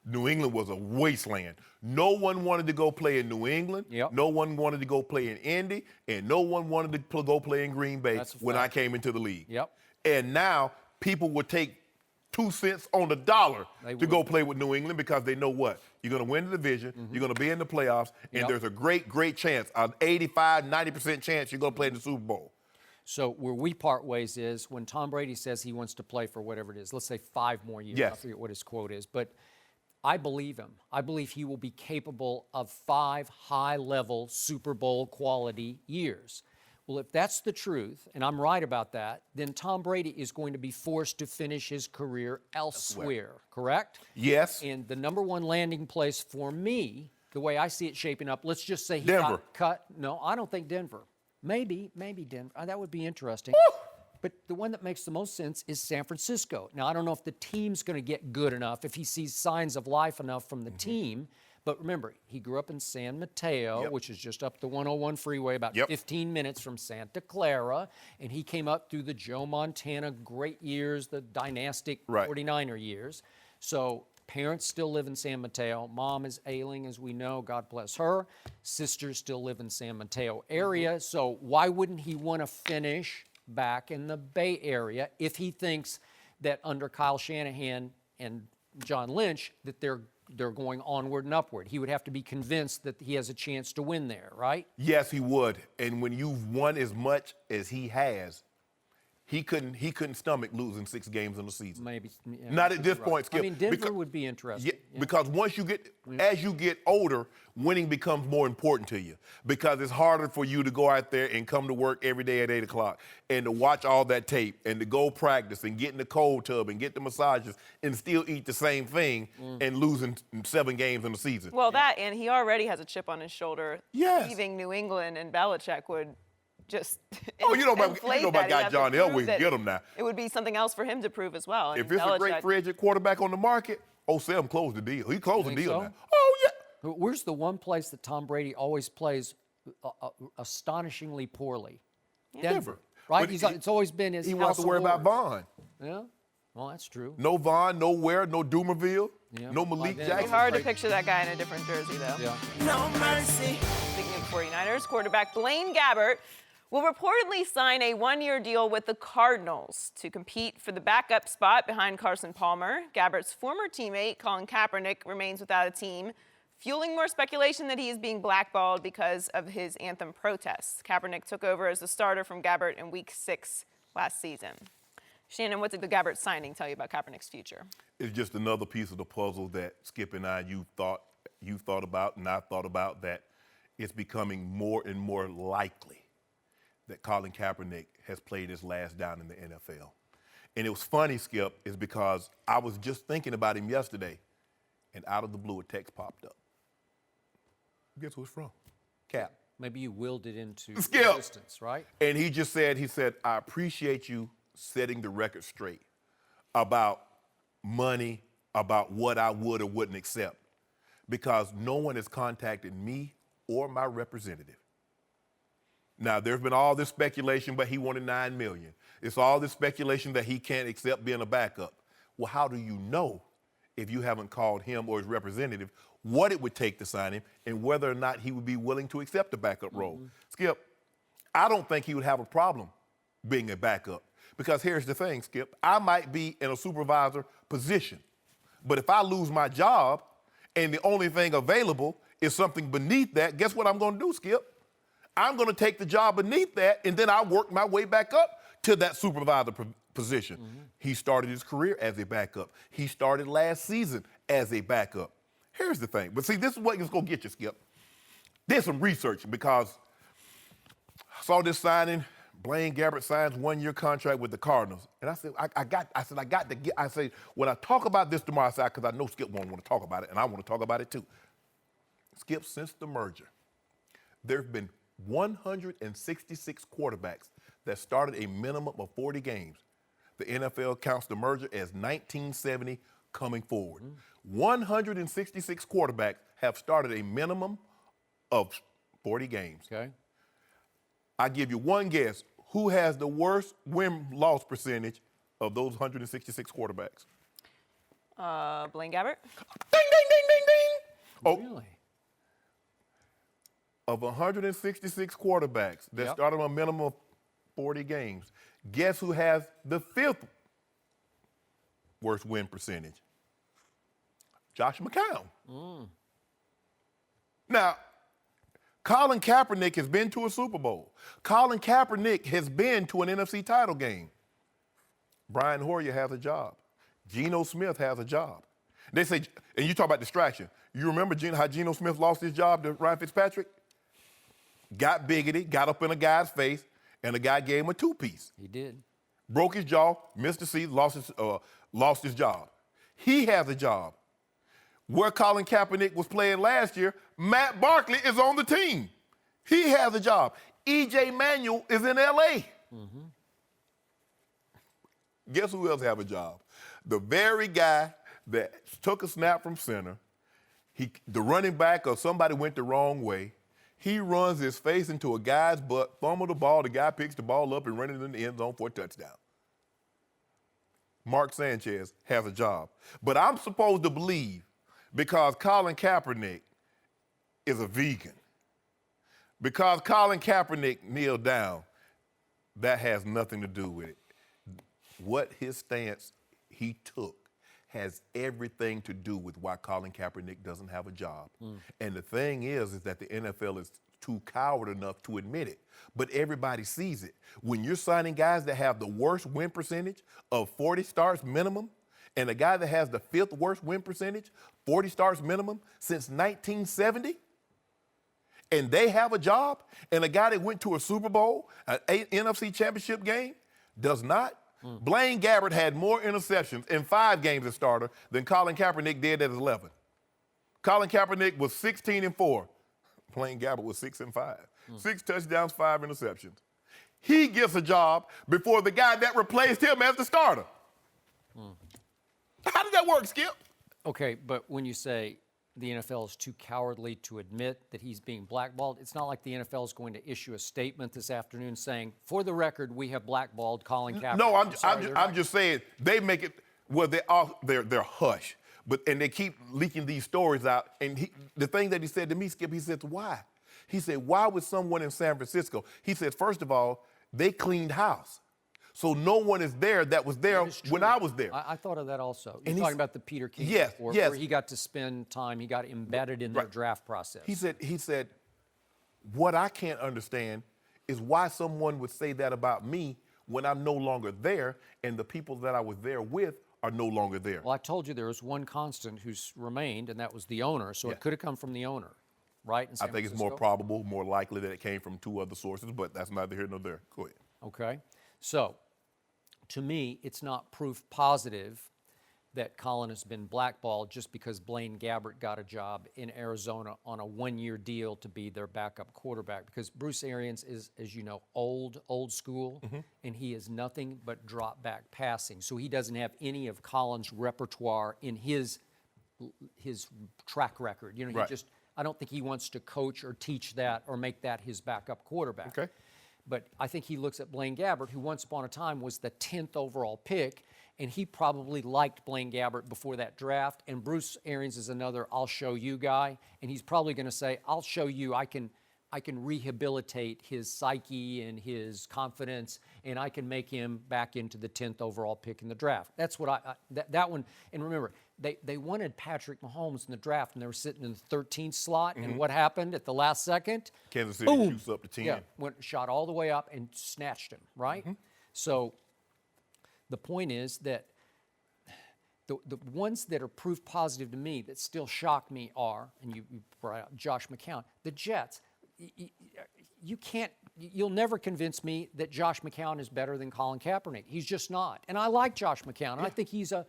Speaker 3: New England was a wasteland. No one wanted to go play in New England.
Speaker 2: Yep.
Speaker 3: No one wanted to go play in Indy, and no one wanted to go play in Green Bay
Speaker 2: That's a
Speaker 3: when I
Speaker 2: fact.
Speaker 3: came into the league.
Speaker 2: Yep.
Speaker 3: And now people would take 2 cents on the dollar
Speaker 2: They
Speaker 3: to go
Speaker 2: would.
Speaker 3: play with New England because they know what? You're going to win the division, you're going to be in the playoffs, and
Speaker 2: Yep.
Speaker 3: there's a great, great chance, an 85, 90% chance you're going to play in the Super Bowl.
Speaker 2: So where we part ways is when Tom Brady says he wants to play for whatever it is, let's say 5 more years.
Speaker 3: Yes.
Speaker 2: I forget what his quote is, but I believe him. I believe he will be capable of 5 high-level Super Bowl quality years. Well, if that's the truth, and I'm right about that, then Tom Brady is going to be forced to finish his career elsewhere, correct?
Speaker 3: Yes.
Speaker 2: And the number one landing place for me, the way I see it shaping up, let's just say he
Speaker 3: Denver.
Speaker 2: got cut. No, I don't think Denver. Maybe Denver. That would be interesting. But the one that makes the most sense is San Francisco. Now, I don't know if the team's going to get good enough, if he sees signs of life enough from the team. But remember, he grew up in San Mateo, which is just up the 101 freeway, about 15 minutes from Santa Clara. And he came up through the Joe Montana great years, the dynastic 49er years. So parents still live in San Mateo. Mom is ailing, as we know. God bless her. Sisters still live in San Mateo area. So why wouldn't he want to finish back in the Bay Area if he thinks that under Kyle Shanahan and John Lynch that they're going onward and upward? He would have to be convinced that he has a chance to win there, right?
Speaker 3: Yes, he would. And when you've won as much as he has, he couldn't stomach losing 6 games in the season.
Speaker 2: Maybe. Yeah,
Speaker 3: Not at this
Speaker 2: right.
Speaker 3: point, Skip.
Speaker 2: I mean, Denver would be interesting.
Speaker 3: Yeah, because as you get older, winning becomes more important to you because it's harder for you to go out there and come to work every day at 8 o'clock and to watch all that tape and to go practice and get in the cold tub and get the massages and still eat the same thing and losing 7 games in the season.
Speaker 1: Well, that, and he already has a chip on his shoulder.
Speaker 3: Yes.
Speaker 1: Leaving New England, and Belichick would just
Speaker 3: Oh, you know about
Speaker 1: inflate that.
Speaker 3: guy
Speaker 1: He'd have to
Speaker 3: John
Speaker 1: prove
Speaker 3: Elway,
Speaker 1: that
Speaker 3: get him now.
Speaker 1: It would be something else for him to prove as well.
Speaker 3: If
Speaker 1: And
Speaker 3: it's a great
Speaker 1: Belichick-
Speaker 3: free agent quarterback on the market, Sam closed the deal. He closed the
Speaker 2: Think
Speaker 3: deal
Speaker 2: so?
Speaker 3: now. Oh, yeah.
Speaker 2: Where's the one place that Tom Brady always plays astonishingly poorly?
Speaker 3: Denver.
Speaker 2: Right?
Speaker 3: But
Speaker 2: It's always been his
Speaker 3: He
Speaker 2: house
Speaker 3: wants to
Speaker 2: of
Speaker 3: worry about
Speaker 2: horrors.
Speaker 3: Vaughn.
Speaker 2: Yeah? Well, that's true.
Speaker 3: No Vaughn, no Ware, no Dumerville,
Speaker 2: Yeah.
Speaker 3: no Malik
Speaker 2: Like that.
Speaker 3: Jackson.
Speaker 1: It's hard to picture that guy in a different jersey, though.
Speaker 2: Yeah.
Speaker 1: No mercy. Speaking of 49ers, quarterback Blaine Gabbert will reportedly sign a 1-year deal with the Cardinals to compete for the backup spot behind Carson Palmer. Gabbert's former teammate, Colin Kaepernick, remains without a team, fueling more speculation that he is being blackballed because of his anthem protests. Kaepernick took over as the starter from Gabbert in Week 6 last season. Shannon, what did the Gabbert signing tell you about Kaepernick's future?
Speaker 3: It's just another piece of the puzzle that Skip and I, you thought about, and I thought about, that it's becoming more and more likely that Colin Kaepernick has played his last down in the NFL. And it was funny, Skip, is because I was just thinking about him yesterday, and out of the blue, a text popped up. Guess who it's from? Cap.
Speaker 2: Maybe you willed it into
Speaker 3: Skip.
Speaker 2: existence, right?
Speaker 3: And he said, I appreciate you setting the record straight about money, about what I would or wouldn't accept, because no one has contacted me or my representative. Now, there's been all this speculation, but he wanted $9 million. It's all this speculation that he can't accept being a backup. Well, how do you know, if you haven't called him or his representative, what it would take to sign him and whether or not he would be willing to accept the backup role? Skip, I don't think he would have a problem being a backup, because here's the thing, Skip. I might be in a supervisor position, but if I lose my job and the only thing available is something beneath that, guess what I'm going to do, Skip? I'm going to take the job beneath that, and then I'll work my way back up to that supervisor position. He started his career as a backup. He started last season as a backup. Here's the thing. But see, this is what is going to get you, Skip. Did some research because I saw this signing. Blaine Gabbert signs 1-year contract with the Cardinals. And I said, I said, when I talk about this tomorrow, I said, because I know Skip won't want to talk about it, and I want to talk about it too. Skip, since the merger, there have been 166 quarterbacks that started a minimum of 40 games. The NFL counts the merger as 1970 coming forward. 166 quarterbacks have started a minimum of 40 games.
Speaker 2: Okay.
Speaker 3: I give you one guess. Who has the worst win-loss percentage of those 166 quarterbacks?
Speaker 1: Blaine Gabbert?
Speaker 3: Ding, ding, ding, ding, ding. Oh,
Speaker 2: Really?
Speaker 3: of 166 quarterbacks that started a minimum of 40 games, guess who has the 5th worst win percentage? Josh McCown. Now, Colin Kaepernick has been to a Super Bowl. Colin Kaepernick has been to an NFC title game. Brian Hoyer has a job. Geno Smith has a job. They say, and you talk about distraction. You remember how Geno Smith lost his job to Ryan Fitzpatrick? Got bigoted, got up in a guy's face, and the guy gave him a two-piece.
Speaker 2: He did.
Speaker 3: Broke his jaw, missed the season, lost his job. He has a job. Where Colin Kaepernick was playing last year, Matt Barkley is on the team. He has a job. E.J. Manuel is in L.A. Guess who else have a job? The very guy that took a snap from center, the running back or somebody went the wrong way, he runs his face into a guy's butt, fumble the ball, the guy picks the ball up and runs it in the end zone for a touchdown. Mark Sanchez has a job. But I'm supposed to believe, because Colin Kaepernick is a vegan, because Colin Kaepernick kneeled down, that has nothing to do with it. What his stance he took has everything to do with why Colin Kaepernick doesn't have a job. And the thing is that the NFL is too coward enough to admit it. But everybody sees it. When you're signing guys that have the worst win percentage of 40 starts minimum, and a guy that has the 5th worst win percentage, 40 starts minimum, since 1970, and they have a job, and a guy that went to a Super Bowl, an NFC championship game, does not. Blaine Gabbert had more interceptions in 5 games as starter than Colin Kaepernick did at 11. Colin Kaepernick was 16-4. Blaine Gabbert was 6-5. 6 touchdowns, 5 interceptions. He gets a job before the guy that replaced him as the starter. How does that work, Skip?
Speaker 2: Okay, but when you say the NFL is too cowardly to admit that he's being blackballed, it's not like the NFL is going to issue a statement this afternoon saying, for the record, we have blackballed Colin Kaepernick.
Speaker 3: No, I'm just saying they make it, well, they're hush. And they keep leaking these stories out. And the thing that he said to me, Skip, he said, why? He said, why would someone in San Francisco? He said, first of all, they cleaned house. So no one is there that was there when I was there.
Speaker 2: I thought of that also. You're talking about the Peter King report,
Speaker 3: yes.
Speaker 2: where he got to spend time, he got embedded in their draft process.
Speaker 3: He said, what I can't understand is why someone would say that about me when I'm no longer there and the people that I was there with are no longer there.
Speaker 2: Well, I told you there was one constant who's remained, and that was the owner. So it could have come from the owner, right? In San
Speaker 3: I think
Speaker 2: Francisco?
Speaker 3: it's more probable, more likely that it came from 2 other sources, but that's neither here nor there. Go ahead.
Speaker 2: Okay. So, to me, it's not proof positive that Colin has been blackballed just because Blaine Gabbert got a job in Arizona on a 1-year deal to be their backup quarterback. Because Bruce Arians is, as you know, old school, and he is nothing but drop back passing. So he doesn't have any of Colin's repertoire in his track record. You know,
Speaker 3: Right.
Speaker 2: I don't think he wants to coach or teach that or make that his backup quarterback.
Speaker 3: Okay.
Speaker 2: But I think he looks at Blaine Gabbert, who once upon a time was the 10th overall pick, and he probably liked Blaine Gabbert before that draft. And Bruce Arians is another I'll show you guy, and he's probably going to say, I'll show you, I can rehabilitate his psyche and his confidence, and I can make him back into the 10th overall pick in the draft. That's what that one. And remember, they wanted Patrick Mahomes in the draft, and they were sitting in the 13th slot. And what happened at the last second?
Speaker 3: Kansas City shoots up to 10.
Speaker 2: Yeah, shot all the way up and snatched him, right? So the point is that the ones that are proof positive to me that still shock me are, and you brought out Josh McCown, the Jets. You'll never convince me that Josh McCown is better than Colin Kaepernick. He's just not. And I like Josh McCown. I think he's a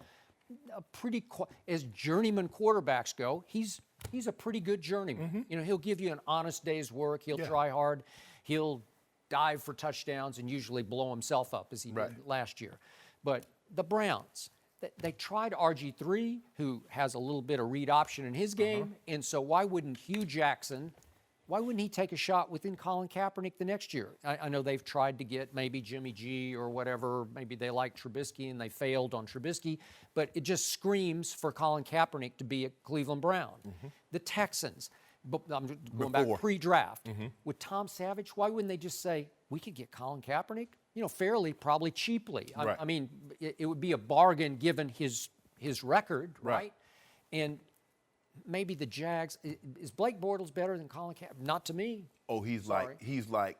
Speaker 2: pretty, as journeyman quarterbacks go, he's he's a pretty good journeyman. You know, he'll give you an honest day's work. He'll
Speaker 3: Yeah.
Speaker 2: try hard. He'll dive for touchdowns and usually blow himself up as he
Speaker 3: Right.
Speaker 2: did last year. But the Browns, they tried RG3, who has a little bit of read option in his game. And so why wouldn't Hugh Jackson, why wouldn't he take a shot within Colin Kaepernick the next year? I know they've tried to get maybe Jimmy G or whatever. Maybe they like Trubisky and they failed on Trubisky. But it just screams for Colin Kaepernick to be a Cleveland Brown. The Texans, but I'm going back pre-draft. With Tom Savage, why wouldn't they just say, we could get Colin Kaepernick, you know, fairly, probably cheaply.
Speaker 3: Right.
Speaker 2: I mean, it would be a bargain given his record, right? And maybe the Jags, is Blake Bortles better than Colin Kaepernick? Not to me.
Speaker 3: Oh, he's
Speaker 2: Sorry.
Speaker 3: like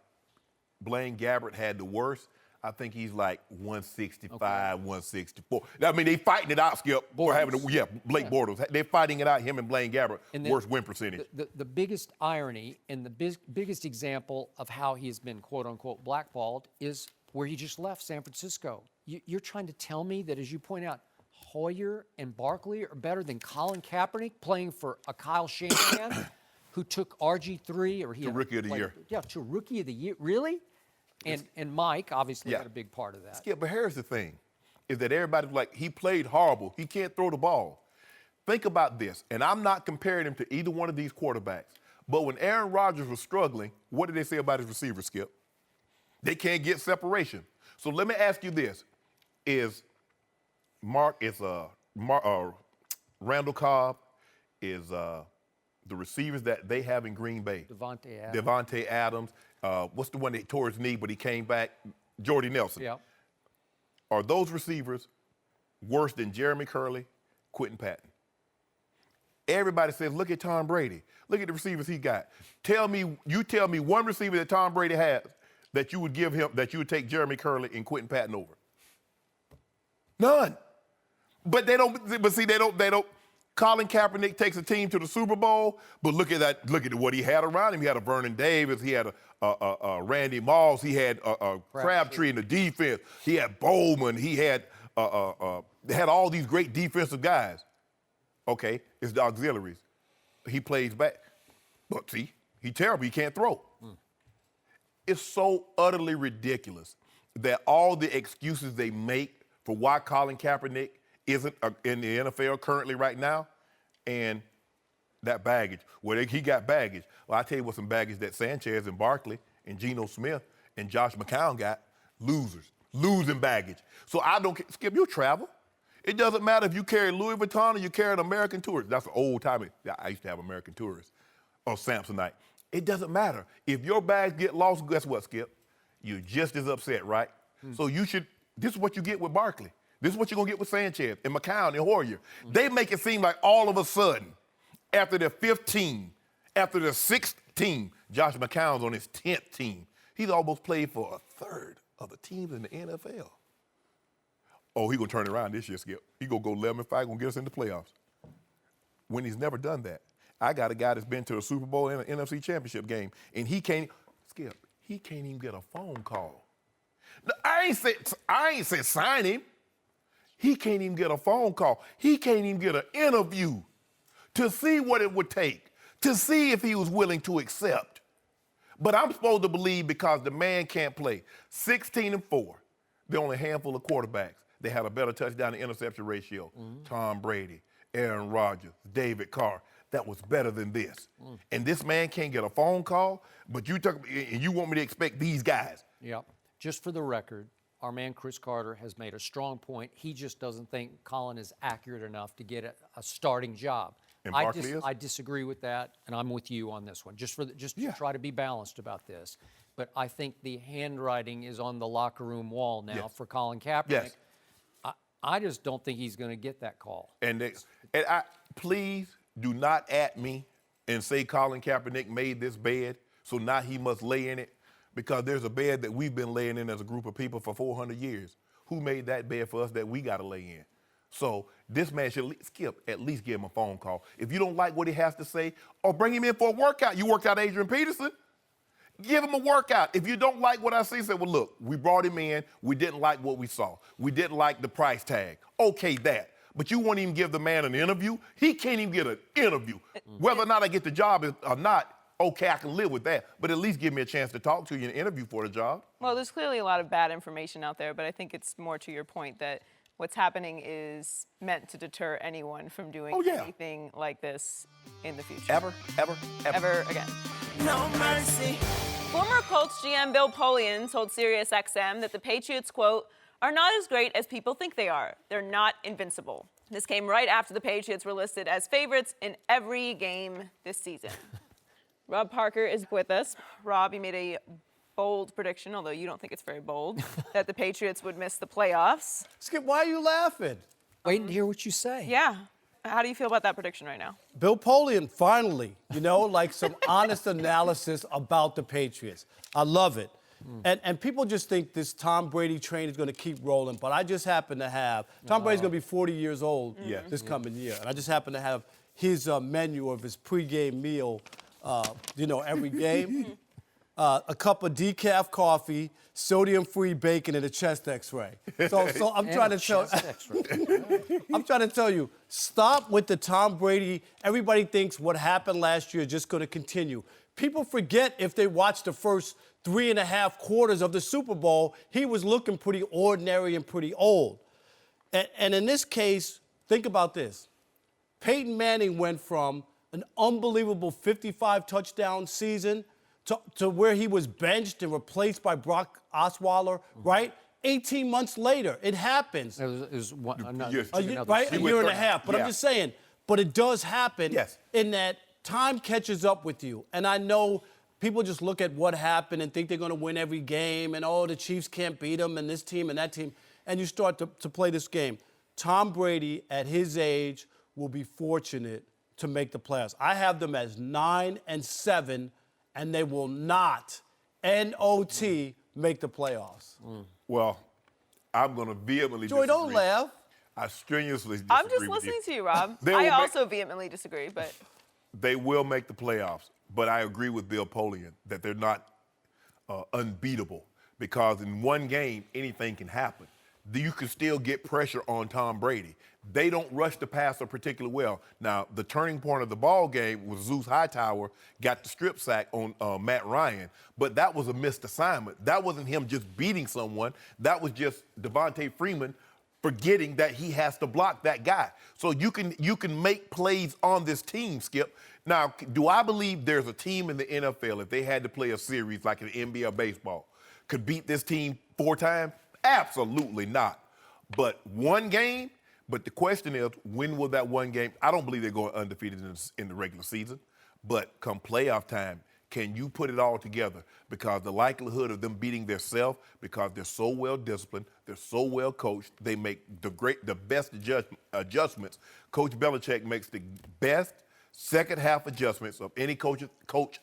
Speaker 3: Blaine Gabbert had the worst. I think he's like 165, 164. I mean, they fighting it out, Skip. For having Blake Bortles. They're fighting it out, him and Blaine Gabbert,
Speaker 2: And
Speaker 3: worst win percentage.
Speaker 2: The biggest irony and the biggest example of how he has been, quote unquote, blackballed is where he just left San Francisco. You're trying to tell me that, as you point out, Hoyer and Barkley are better than Colin Kaepernick playing for a Kyle Shanahan who took RG3 or he
Speaker 3: To Rookie of the Year.
Speaker 2: Yeah, to Rookie of the Year. Really? And Mike obviously
Speaker 3: Yeah.
Speaker 2: had a big part of that.
Speaker 3: Skip, but here's the thing, is that everybody's like, he played horrible. He can't throw the ball. Think about this, and I'm not comparing him to either one of these quarterbacks, but when Aaron Rodgers was struggling, what did they say about his receivers, Skip? They can't get separation. So let me ask you this. Randall Cobb, is the receivers that they have in Green Bay? Devontae Adams. What's the one that tore his knee but he came back? Jordy Nelson.
Speaker 2: Yeah.
Speaker 3: Are those receivers worse than Jeremy Curley, Quentin Patton? Everybody says, look at Tom Brady. Look at the receivers he got. Tell me one receiver that Tom Brady has that you would give him, that you would take Jeremy Curley and Quentin Patton over. None. But they don't. Colin Kaepernick takes a team to the Super Bowl, but look at that. Look at what he had around him. He had a Vernon Davis. He had a Randy Moss. He had a Crabtree in the defense. He had Bowman. He had all these great defensive guys. Okay, it's the auxiliaries. He plays back, but see, he's terrible. He can't throw. It's so utterly ridiculous that all the excuses they make for why Colin Kaepernick isn't in the NFL currently right now, and that baggage. Well, he got baggage. Well, I tell you what, some baggage that Sanchez and Barkley and Geno Smith and Josh McCown got. Losing baggage. So I don't care. Skip, you travel. It doesn't matter if you carry Louis Vuitton or you carry an American Tourist. That's an old time. I used to have American Tourist or Samsonite. It doesn't matter. If your bags get lost, guess what, Skip? You're just as upset, right? So this is what you get with Barkley. This is what you're going to get with Sanchez and McCown and Hoyer. They make it seem like all of a sudden, after their 5th team, after their 6th team, Josh McCown's on his 10th team. He's almost played for a third of the teams in the NFL. Oh, he's going to turn it around this year, Skip. He's going to go 11-5, going to get us in the playoffs. When he's never done that. I got a guy that's been to a Super Bowl and an NFC Championship game, and he can't even get a phone call. Now, I ain't said sign him. He can't even get a phone call. He can't even get an interview to see what it would take, to see if he was willing to accept. But I'm supposed to believe because the man can't play. 16-4. They're only a handful of quarterbacks. They had a better touchdown to interception ratio. Tom Brady, Aaron Rodgers, David Carr. That was better than this. And this man can't get a phone call, but you want me to expect these guys.
Speaker 2: Yeah. Just for the record, our man Chris Carter has made a strong point. He just doesn't think Colin is accurate enough to get a starting job.
Speaker 3: And Barkley is?
Speaker 2: I disagree with that, and I'm with you on this one. Just to try to be balanced about this. But I think the handwriting is on the locker room wall now for Colin Kaepernick.
Speaker 3: Yes.
Speaker 2: I just don't think he's going to get that call.
Speaker 3: Please do not at me and say Colin Kaepernick made this bed, so now he must lay in it, because there's a bed that we've been laying in as a group of people for 400 years. Who made that bed for us that we got to lay in? So this man should, Skip, at least give him a phone call. If you don't like what he has to say, or bring him in for a workout. You worked out Adrian Peterson. Give him a workout. If you don't like what I see, say, well, look, we brought him in. We didn't like what we saw. We didn't like the price tag. Okay, that. but you won't even give the man an interview. He can't even get an interview. Whether or not I get the job or not, okay, I can live with that. But at least give me a chance to talk to you and interview for the job.
Speaker 1: Well, there's clearly a lot of bad information out there, but I think it's more to your point that what's happening is meant to deter anyone from doing anything like this in the future.
Speaker 3: Ever
Speaker 1: Again. No mercy. Former Colts GM Bill Polian told SiriusXM that the Patriots, quote, are not as great as people think they are. They're not invincible. This came right after the Patriots were listed as favorites in every game this season. Rob Parker is with us. Rob, you made a bold prediction, although you don't think it's very bold, that the Patriots would miss the playoffs.
Speaker 4: Skip, why are you laughing?
Speaker 2: Waiting to hear what you say.
Speaker 1: Yeah. How do you feel about that prediction right now?
Speaker 5: Bill Polian, finally, like some honest analysis about the Patriots. I love it. And people just think this Tom Brady train is going to keep rolling, but I just happen to have, Tom Brady's going to be 40 years old this coming year, and I just happen to have his menu of his pregame meal, every game. A cup of decaf coffee, sodium-free bacon, and a chest X-ray. So I'm trying to tell. I'm trying to tell you, stop with the Tom Brady. Everybody thinks what happened last year is just going to continue. People forget if they watch the first 3.5 quarters of the Super Bowl, he was looking pretty ordinary and pretty old. And in this case, think about this. Peyton Manning went from an unbelievable 55 touchdown season to where he was benched and replaced by Brock Osweiler, right? 18 months later, it happens.
Speaker 2: It was
Speaker 3: Yes.
Speaker 2: a
Speaker 5: year and a half. But I'm just saying, but it does happen
Speaker 3: Yes.
Speaker 5: in that time catches up with you. And I know people just look at what happened and think they're going to win every game and, the Chiefs can't beat them and this team and that team. And you start to play this game. Tom Brady, at his age, will be fortunate to make the playoffs. I have them as 9-7, and they will not, N-O-T, make the playoffs.
Speaker 3: Well, I'm going to vehemently
Speaker 5: Joy,
Speaker 3: disagree.
Speaker 5: don't laugh.
Speaker 3: I strenuously disagree
Speaker 1: I'm just
Speaker 3: with
Speaker 1: listening
Speaker 3: you.
Speaker 1: to you, Rob.
Speaker 3: They will
Speaker 1: I
Speaker 3: make-
Speaker 1: also vehemently disagree, but
Speaker 3: They will make the playoffs, but I agree with Bill Polian that they're not unbeatable because in one game, anything can happen. You can still get pressure on Tom Brady. They don't rush the passer particularly well. Now, the turning point of the ball game was Zeus Hightower got the strip sack on Matt Ryan, but that was a missed assignment. That wasn't him just beating someone. That was just Devontae Freeman forgetting that he has to block that guy. So you can make plays on this team, Skip. Now, do I believe there's a team in the NFL, if they had to play a series like an NBA or baseball, could beat this team 4 times? Absolutely not. But one game, but the question is, when will that one game, I don't believe they're going undefeated in the regular season, but come playoff time, can you put it all together? Because the likelihood of them beating themselves, because they're so well disciplined, they're so well coached, they make the best adjustments. Coach Belichick makes the best second half adjustments of any coach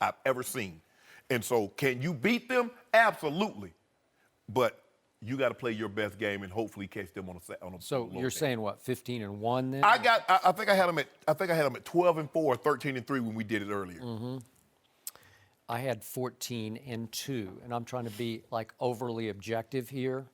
Speaker 3: I've ever seen. And so can you beat them? Absolutely. But you got to play your best game and hopefully catch them on a
Speaker 2: So
Speaker 3: low
Speaker 2: you're
Speaker 3: game.
Speaker 2: saying what, 15-1 then?
Speaker 3: I think I had them at 12-4, 13-3 when we did it earlier.
Speaker 2: Mm-hmm. I had 14-2, and I'm trying to be overly objective here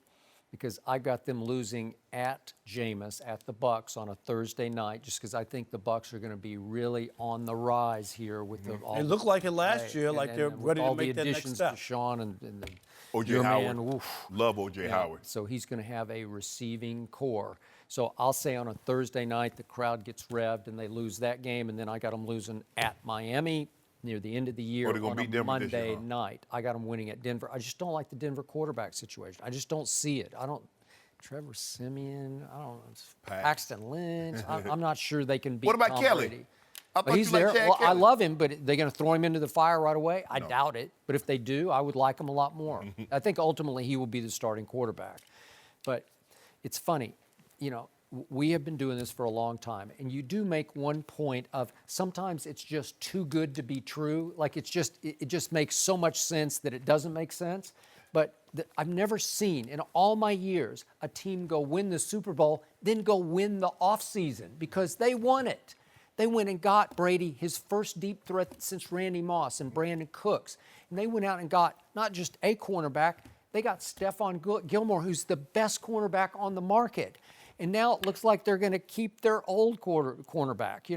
Speaker 2: because I got them losing at Jameis at the Bucs on a Thursday night, just because I think the Bucs are going to be really on the rise here with all.
Speaker 5: It looked like it last year, they're ready to make that next
Speaker 2: additions
Speaker 5: step.
Speaker 2: to Sean and
Speaker 3: O.J.
Speaker 2: your
Speaker 3: Howard.
Speaker 2: man, oof.
Speaker 3: Love O.J. Howard.
Speaker 2: So he's going to have a receiving core. So I'll say on a Thursday night the crowd gets revved and they lose that game, and then I got them losing at Miami near the end of the year
Speaker 3: they're gonna
Speaker 2: on
Speaker 3: beat
Speaker 2: a
Speaker 3: Denver this year,
Speaker 2: Monday
Speaker 3: huh?
Speaker 2: night. I got them winning at Denver. I just don't like the Denver quarterback situation. I just don't see it. Trevor Siemian, Paxton Lynch. I'm not sure they can beat
Speaker 3: What about
Speaker 2: Tom
Speaker 3: Kelly?
Speaker 2: Brady.
Speaker 3: I
Speaker 2: But
Speaker 3: thought
Speaker 2: he's
Speaker 3: you liked
Speaker 2: there.
Speaker 3: Chad
Speaker 2: Well, I
Speaker 3: Kelly.
Speaker 2: love him, but they're going to throw him into the fire right away? I doubt it. But if they do, I would like him a lot more. I think ultimately he will be the starting quarterback. But it's funny, we have been doing this for a long time, and you do make one point of sometimes it's just too good to be true. It just makes so much sense that it doesn't make sense. But I've never seen in all my years a team go win the Super Bowl, then go win the offseason because they won it. They went and got Brady his first deep threat since Randy Moss and Brandon Cooks. And they went out and got not just a cornerback, they got Stephon Gilmore, who's the best cornerback on the market. And now it looks like they're going to keep their old cornerback,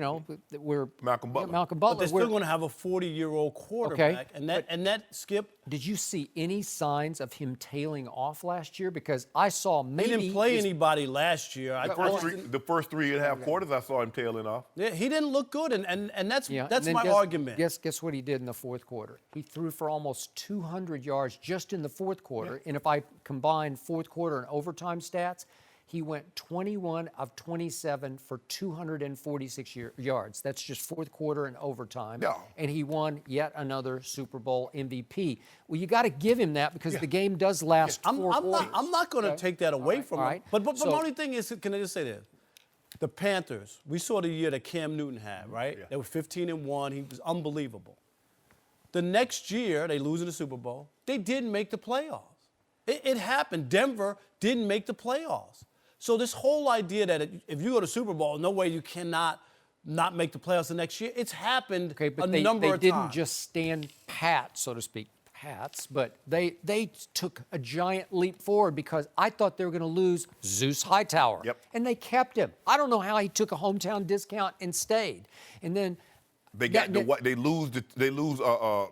Speaker 3: Malcolm Butler.
Speaker 2: Malcolm
Speaker 5: But
Speaker 2: Butler.
Speaker 5: they're still going to have a 40-year-old quarterback.
Speaker 2: Okay.
Speaker 5: And that, Skip,
Speaker 2: Did you see any signs of him tailing off last year? Because I saw
Speaker 5: he
Speaker 2: maybe
Speaker 5: didn't play anybody last year.
Speaker 3: The first 3.5 quarters, I saw him tailing off.
Speaker 5: Yeah, he didn't look good, and that's
Speaker 2: and
Speaker 5: that's
Speaker 2: then
Speaker 5: my argument.
Speaker 2: Guess what he did in the fourth quarter? He threw for almost 200 yards just in the fourth quarter.
Speaker 3: Yeah.
Speaker 2: And if I combine fourth quarter and overtime stats, he went 21 of 27 for 246 yards. That's just fourth quarter and overtime.
Speaker 3: Yeah.
Speaker 2: And he won yet another Super Bowl MVP. Well, you got to give him that because the game does last four quarters.
Speaker 5: I'm not going to take that away from him.
Speaker 2: right.
Speaker 5: But
Speaker 2: So-
Speaker 5: the only thing is, can I just say this? The Panthers, we saw the year that Cam Newton had, right?
Speaker 3: Yeah.
Speaker 5: They were 15-1. He was unbelievable. The next year, they lose in the Super Bowl. They didn't make the playoffs. It happened. Denver didn't make the playoffs. So this whole idea that if you go to Super Bowl, no way you cannot not make the playoffs the next year, it's happened
Speaker 2: Okay, but
Speaker 5: a
Speaker 2: they
Speaker 5: number of
Speaker 2: didn't
Speaker 5: times.
Speaker 2: just stand pat, so to speak, but they took a giant leap forward because I thought they were going to lose Zeus Hightower.
Speaker 3: Yep.
Speaker 2: And they kept him. I don't know how he took a hometown discount and stayed. And then
Speaker 3: They lose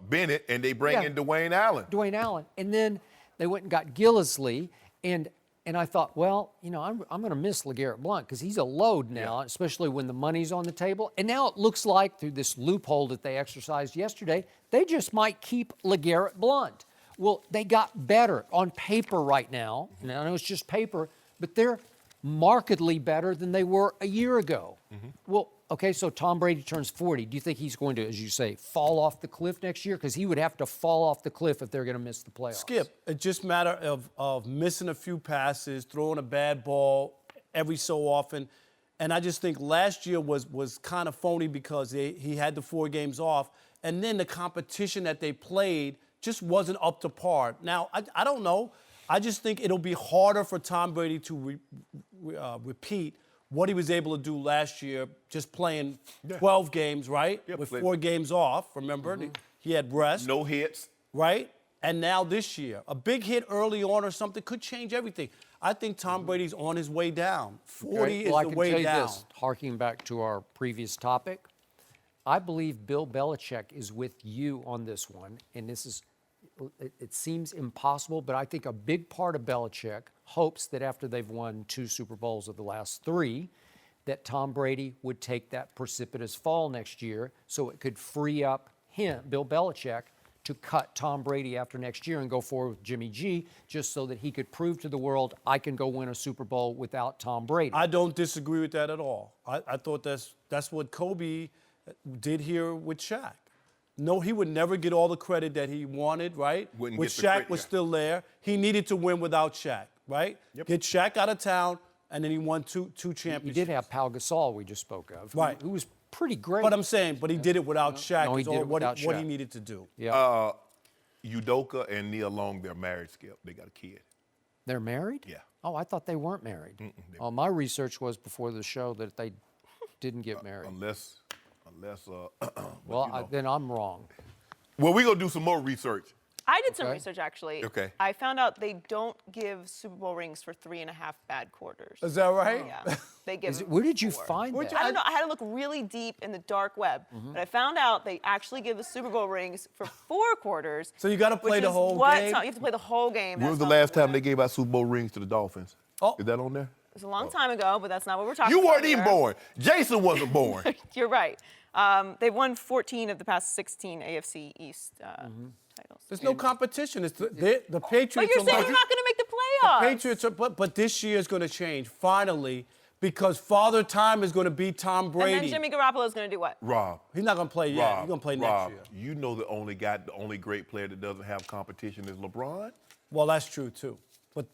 Speaker 3: Bennett and they bring in Dwayne Allen.
Speaker 2: Dwayne Allen. And then they went and got Gillislee. And I thought, well, I'm going to miss LeGarrette Blount because he's a load now, especially when the money's on the table. And now it looks like through this loophole that they exercised yesterday, they just might keep LeGarrette Blount. Well, they got better on paper right now. And I know it's just paper, but they're markedly better than they were a year ago. Well, okay, so Tom Brady turns 40. Do you think he's going to, as you say, fall off the cliff next year? Because he would have to fall off the cliff if they're going to miss the playoffs.
Speaker 5: Skip, it's just a matter of missing a few passes, throwing a bad ball every so often. And I just think last year was kind of phony because he had the 4 games off. And then the competition that they played just wasn't up to par. Now, I don't know. I just think it'll be harder for Tom Brady to repeat what he was able to do last year, just playing 12 games, right?
Speaker 3: Yep.
Speaker 5: With 4 games off, remember? He had rest.
Speaker 3: No hits.
Speaker 5: Right? And now this year, a big hit early on or something could change everything. I think Tom Brady's on his way down. 40 is
Speaker 2: Well, I
Speaker 5: the
Speaker 2: can
Speaker 5: way
Speaker 2: tell you
Speaker 5: down.
Speaker 2: this, harking back to our previous topic, I believe Bill Belichick is with you on this one, and this is, it seems impossible, but I think a big part of Belichick hopes that after they've won 2 Super Bowls of the last 3, that Tom Brady would take that precipitous fall next year so it could free up him, Bill Belichick, to cut Tom Brady after next year and go forward with Jimmy G, just so that he could prove to the world, I can go win a Super Bowl without Tom Brady.
Speaker 5: I don't disagree with that at all. I thought that's what Kobe did here with Shaq. No, he would never get all the credit that he wanted, right? When Shaq was still there, he needed to win without Shaq, right?
Speaker 3: Yep.
Speaker 5: Get Shaq out of town, and then he won two championships.
Speaker 2: He did have Pau Gasol, we just spoke of,
Speaker 5: Right.
Speaker 2: who was pretty great.
Speaker 5: But I'm saying, he did it without Shaq.
Speaker 2: No, he
Speaker 5: is
Speaker 2: did
Speaker 5: all
Speaker 2: it
Speaker 5: what
Speaker 2: without
Speaker 5: he
Speaker 2: Shaq.
Speaker 5: needed to do.
Speaker 2: Yeah.
Speaker 3: Udoka and Nia Long, they're married, Skip. They got a kid.
Speaker 2: They're married?
Speaker 3: Yeah.
Speaker 2: Oh, I thought they weren't married. Oh, my research was before the show that they didn't get married.
Speaker 3: Unless
Speaker 2: Well, then I'm wrong.
Speaker 3: Well, we're going to do some more research.
Speaker 1: I did some
Speaker 2: Okay.
Speaker 1: research, actually.
Speaker 3: Okay.
Speaker 1: I found out they don't give Super Bowl rings for 3.5 bad quarters.
Speaker 5: Is that right?
Speaker 1: Yeah, they give.
Speaker 2: Where did you
Speaker 1: 4.
Speaker 2: find that?
Speaker 1: I don't know. I had to look really deep in the dark web, but I found out they actually give the Super Bowl rings for 4 quarters.
Speaker 5: So you got to play
Speaker 1: which
Speaker 5: the
Speaker 1: is
Speaker 5: whole
Speaker 1: what
Speaker 5: game?
Speaker 1: You have to play the whole game.
Speaker 3: When was the
Speaker 1: That's not
Speaker 3: last time
Speaker 1: what-
Speaker 3: they gave out Super Bowl rings to the Dolphins?
Speaker 5: Oh.
Speaker 3: Is that on there?
Speaker 1: It was a long time ago, but that's not what we're talking
Speaker 3: You
Speaker 1: about.
Speaker 3: weren't even
Speaker 1: here.
Speaker 3: born. Jason wasn't born.
Speaker 1: You're right. They've won 14 of the past 16 AFC East titles.
Speaker 5: There's no competition. It's the Patriots.
Speaker 1: But you're
Speaker 5: are
Speaker 1: saying
Speaker 5: like-
Speaker 1: they're not going to make the playoffs.
Speaker 5: Patriots are, but this year is going to change finally because Father Time is going to beat Tom Brady.
Speaker 1: And then Jimmy Garoppolo is going to do what?
Speaker 3: Rob.
Speaker 5: He's not going to play yet. He's going to play
Speaker 3: Rob,
Speaker 5: next year.
Speaker 3: you know the only great player that doesn't have competition is LeBron?
Speaker 5: Well, that's true too.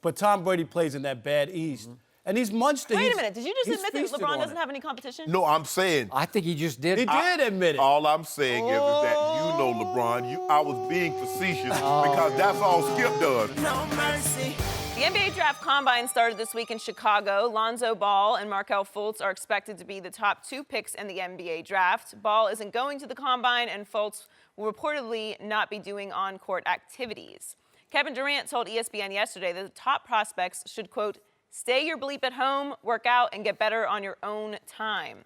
Speaker 5: But Tom Brady plays in that bad East, and he's munched it.
Speaker 1: Wait
Speaker 5: He's-
Speaker 1: a minute. Did you just
Speaker 5: he's
Speaker 1: admit that
Speaker 5: feasted
Speaker 1: LeBron
Speaker 5: on
Speaker 1: doesn't
Speaker 5: it.
Speaker 1: have any competition?
Speaker 3: No, I'm saying.
Speaker 2: I think he just did.
Speaker 5: He did admit it.
Speaker 3: All I'm saying is that you know LeBron. I was being facetious because that's all Skip does.
Speaker 1: No mercy. The NBA Draft Combine started this week in Chicago. Lonzo Ball and Markelle Fultz are expected to be the top 2 picks in the NBA Draft. Ball isn't going to the Combine, and Fultz will reportedly not be doing on-court activities. Kevin Durant told ESPN yesterday that the top prospects should, quote, Stay your bleep at home, work out, and get better on your own time.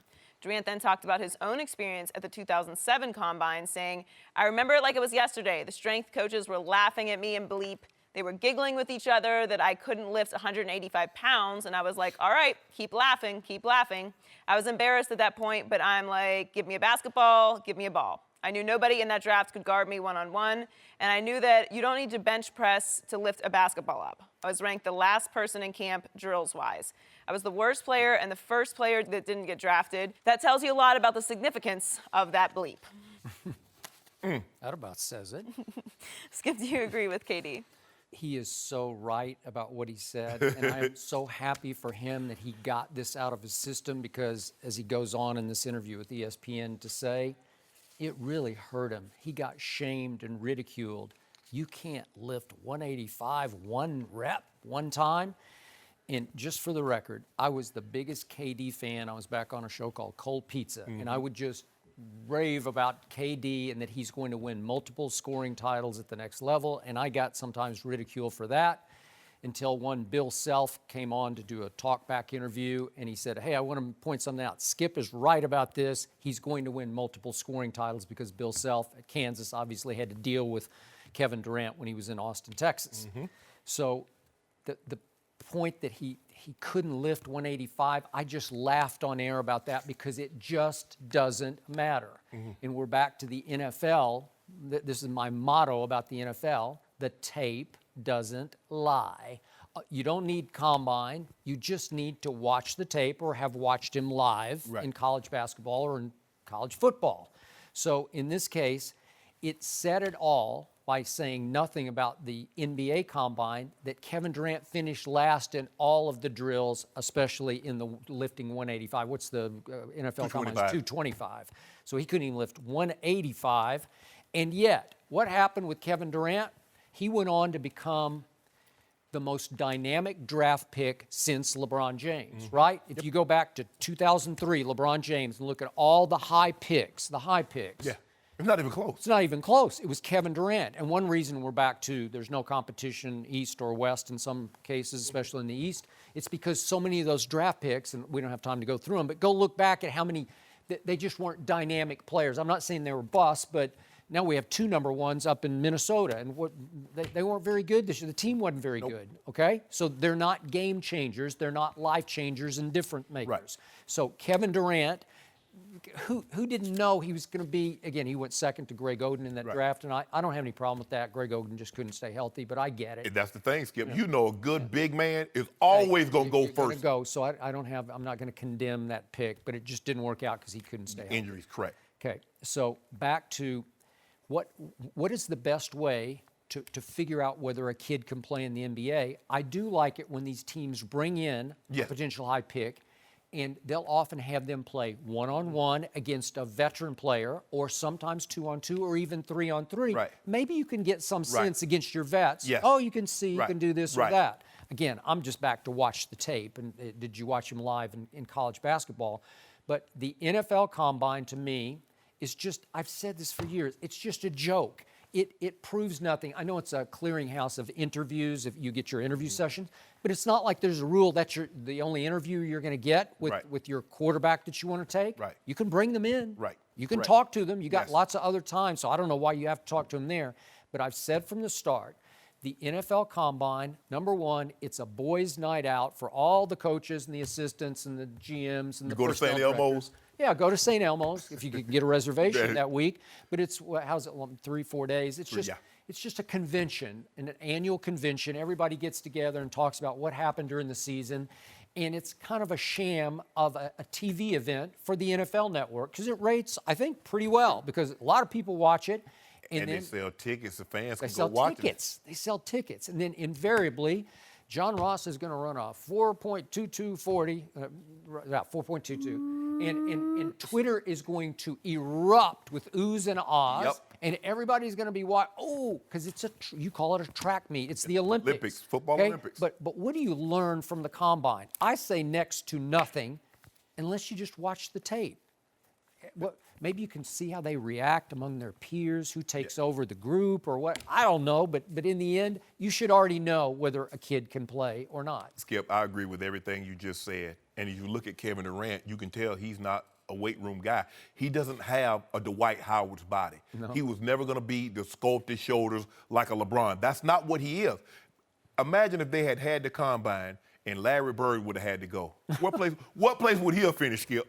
Speaker 1: Durant then talked about his own experience at the 2007 Combine, saying, I remember it like it was yesterday. The strength coaches were laughing at me in bleep. They were giggling with each other that I couldn't lift 185 pounds, and I was like, all right, keep laughing, keep laughing. I was embarrassed at that point, but I'm like, give me a basketball, give me a ball. I knew nobody in that draft could guard me one-on-one, and I knew that you don't need to bench press to lift a basketball up. I was ranked the last person in camp drills-wise. I was the worst player and the first player that didn't get drafted. That tells you a lot about the significance of that bleep.
Speaker 2: That about says it.
Speaker 1: Skip, do you agree with KD?
Speaker 2: He is so right about what he said, and I am so happy for him that he got this out of his system because, as he goes on in this interview with ESPN to say, it really hurt him. He got shamed and ridiculed. You can't lift 185 one rep one time. And just for the record, I was the biggest KD fan. I was back on a show called Cold Pizza, and I would just rave about KD and that he's going to win multiple scoring titles at the next level, and I got sometimes ridiculed for that until one Bill Self came on to do a talkback interview, and he said, hey, I want to point something out. Skip is right about this. He's going to win multiple scoring titles because Bill Self at Kansas obviously had to deal with Kevin Durant when he was in Austin, Texas. So the point that he couldn't lift 185, I just laughed on air about that because it just doesn't matter. And we're back to the NFL. This is my motto about the NFL. The tape doesn't lie. You don't need combine. You just need to watch the tape or have watched him live in college basketball or in college football. So in this case, it said it all by saying nothing about the NBA Combine, that Kevin Durant finished last in all of the drills, especially in the lifting 185. What's the NFL Combine? 225. So he couldn't even lift 185. And yet, what happened with Kevin Durant? He went on to become the most dynamic draft pick since LeBron James, right? If you go back to 2003, LeBron James, and look at all the high picks.
Speaker 3: Yeah. It's not even close.
Speaker 2: It's not even close. It was Kevin Durant. And one reason we're back to there's no competition east or west in some cases, especially in the east, it's because so many of those draft picks, and we don't have time to go through them, but go look back at how many, they just weren't dynamic players. I'm not saying they were busts, but now we have 2 number ones up in Minnesota, and they weren't very good this year. The team wasn't very good, okay? So they're not game changers. They're not life changers and difference makers. So Kevin Durant, who didn't know he was going to be, again, he went second to Greg Oden in that draft, and I don't have any problem with that. Greg Oden just couldn't stay healthy, but I get it.
Speaker 3: That's the thing, Skip. You know a good big man is always going to go first.
Speaker 2: So I'm not going to condemn that pick, but it just didn't work out because he couldn't stay healthy.
Speaker 3: Injuries, correct.
Speaker 2: Okay, so back to what is the best way to figure out whether a kid can play in the NBA? I do like it when these teams bring in a potential high pick, and they'll often have them play one-on-one against a veteran player, or sometimes 2-on-2, or even 3-on-3.
Speaker 3: Right.
Speaker 2: Maybe you can get some sense against your vets.
Speaker 3: Yes.
Speaker 2: Oh, you can see, you can do this or that. Again, I'm just back to watch the tape. And did you watch him live in college basketball? But the NFL Combine, to me, is just, I've said this for years, it's just a joke. It proves nothing. I know it's a clearinghouse of interviews if you get your interview session, but it's not like there's a rule that's the only interview you're going to get with your quarterback that you want to take.
Speaker 3: Right.
Speaker 2: You can bring them in.
Speaker 3: Right.
Speaker 2: You can talk to them. You got lots of other time, so I don't know why you have to talk to them there. But I've said from the start, the NFL Combine, number one, it's a boys' night out for all the coaches and the assistants and the GMs and the
Speaker 3: go to St.
Speaker 2: personnel
Speaker 3: Elmo's?
Speaker 2: directors. Yeah, go to St. Elmo's if you could get a reservation that week. But it's, how's it, 3-4 days? It's just a convention, an annual convention. Everybody gets together and talks about what happened during the season. And it's kind of a sham of a TV event for the NFL Network because it rates, I think, pretty well because a lot of people watch it.
Speaker 3: And they sell tickets. The fans can
Speaker 2: they
Speaker 3: go
Speaker 2: sell
Speaker 3: watch
Speaker 2: tickets. They sell tickets. And then invariably, John Ross is going to run a 4.2240, 4.22. And Twitter is going to erupt with oohs and ahs.
Speaker 3: Yep.
Speaker 2: And everybody's going to be watching, because it's you call it a track meet. It's the Olympics.
Speaker 3: Olympics, football Olympics.
Speaker 2: But what do you learn from the Combine? I say next to nothing unless you just watch the tape. maybe you can see how they react among their peers, who takes over the group or what. I don't know, but in the end, you should already know whether a kid can play or not.
Speaker 3: Skip, I agree with everything you just said. And if you look at Kevin Durant, you can tell he's not a weight room guy. He doesn't have a Dwight Howard's body. No. He was never going to be the sculpted shoulders like a LeBron. That's not what he is. Imagine if they had the combine and Larry Bird would have had to go. What place would he have finished, Skip?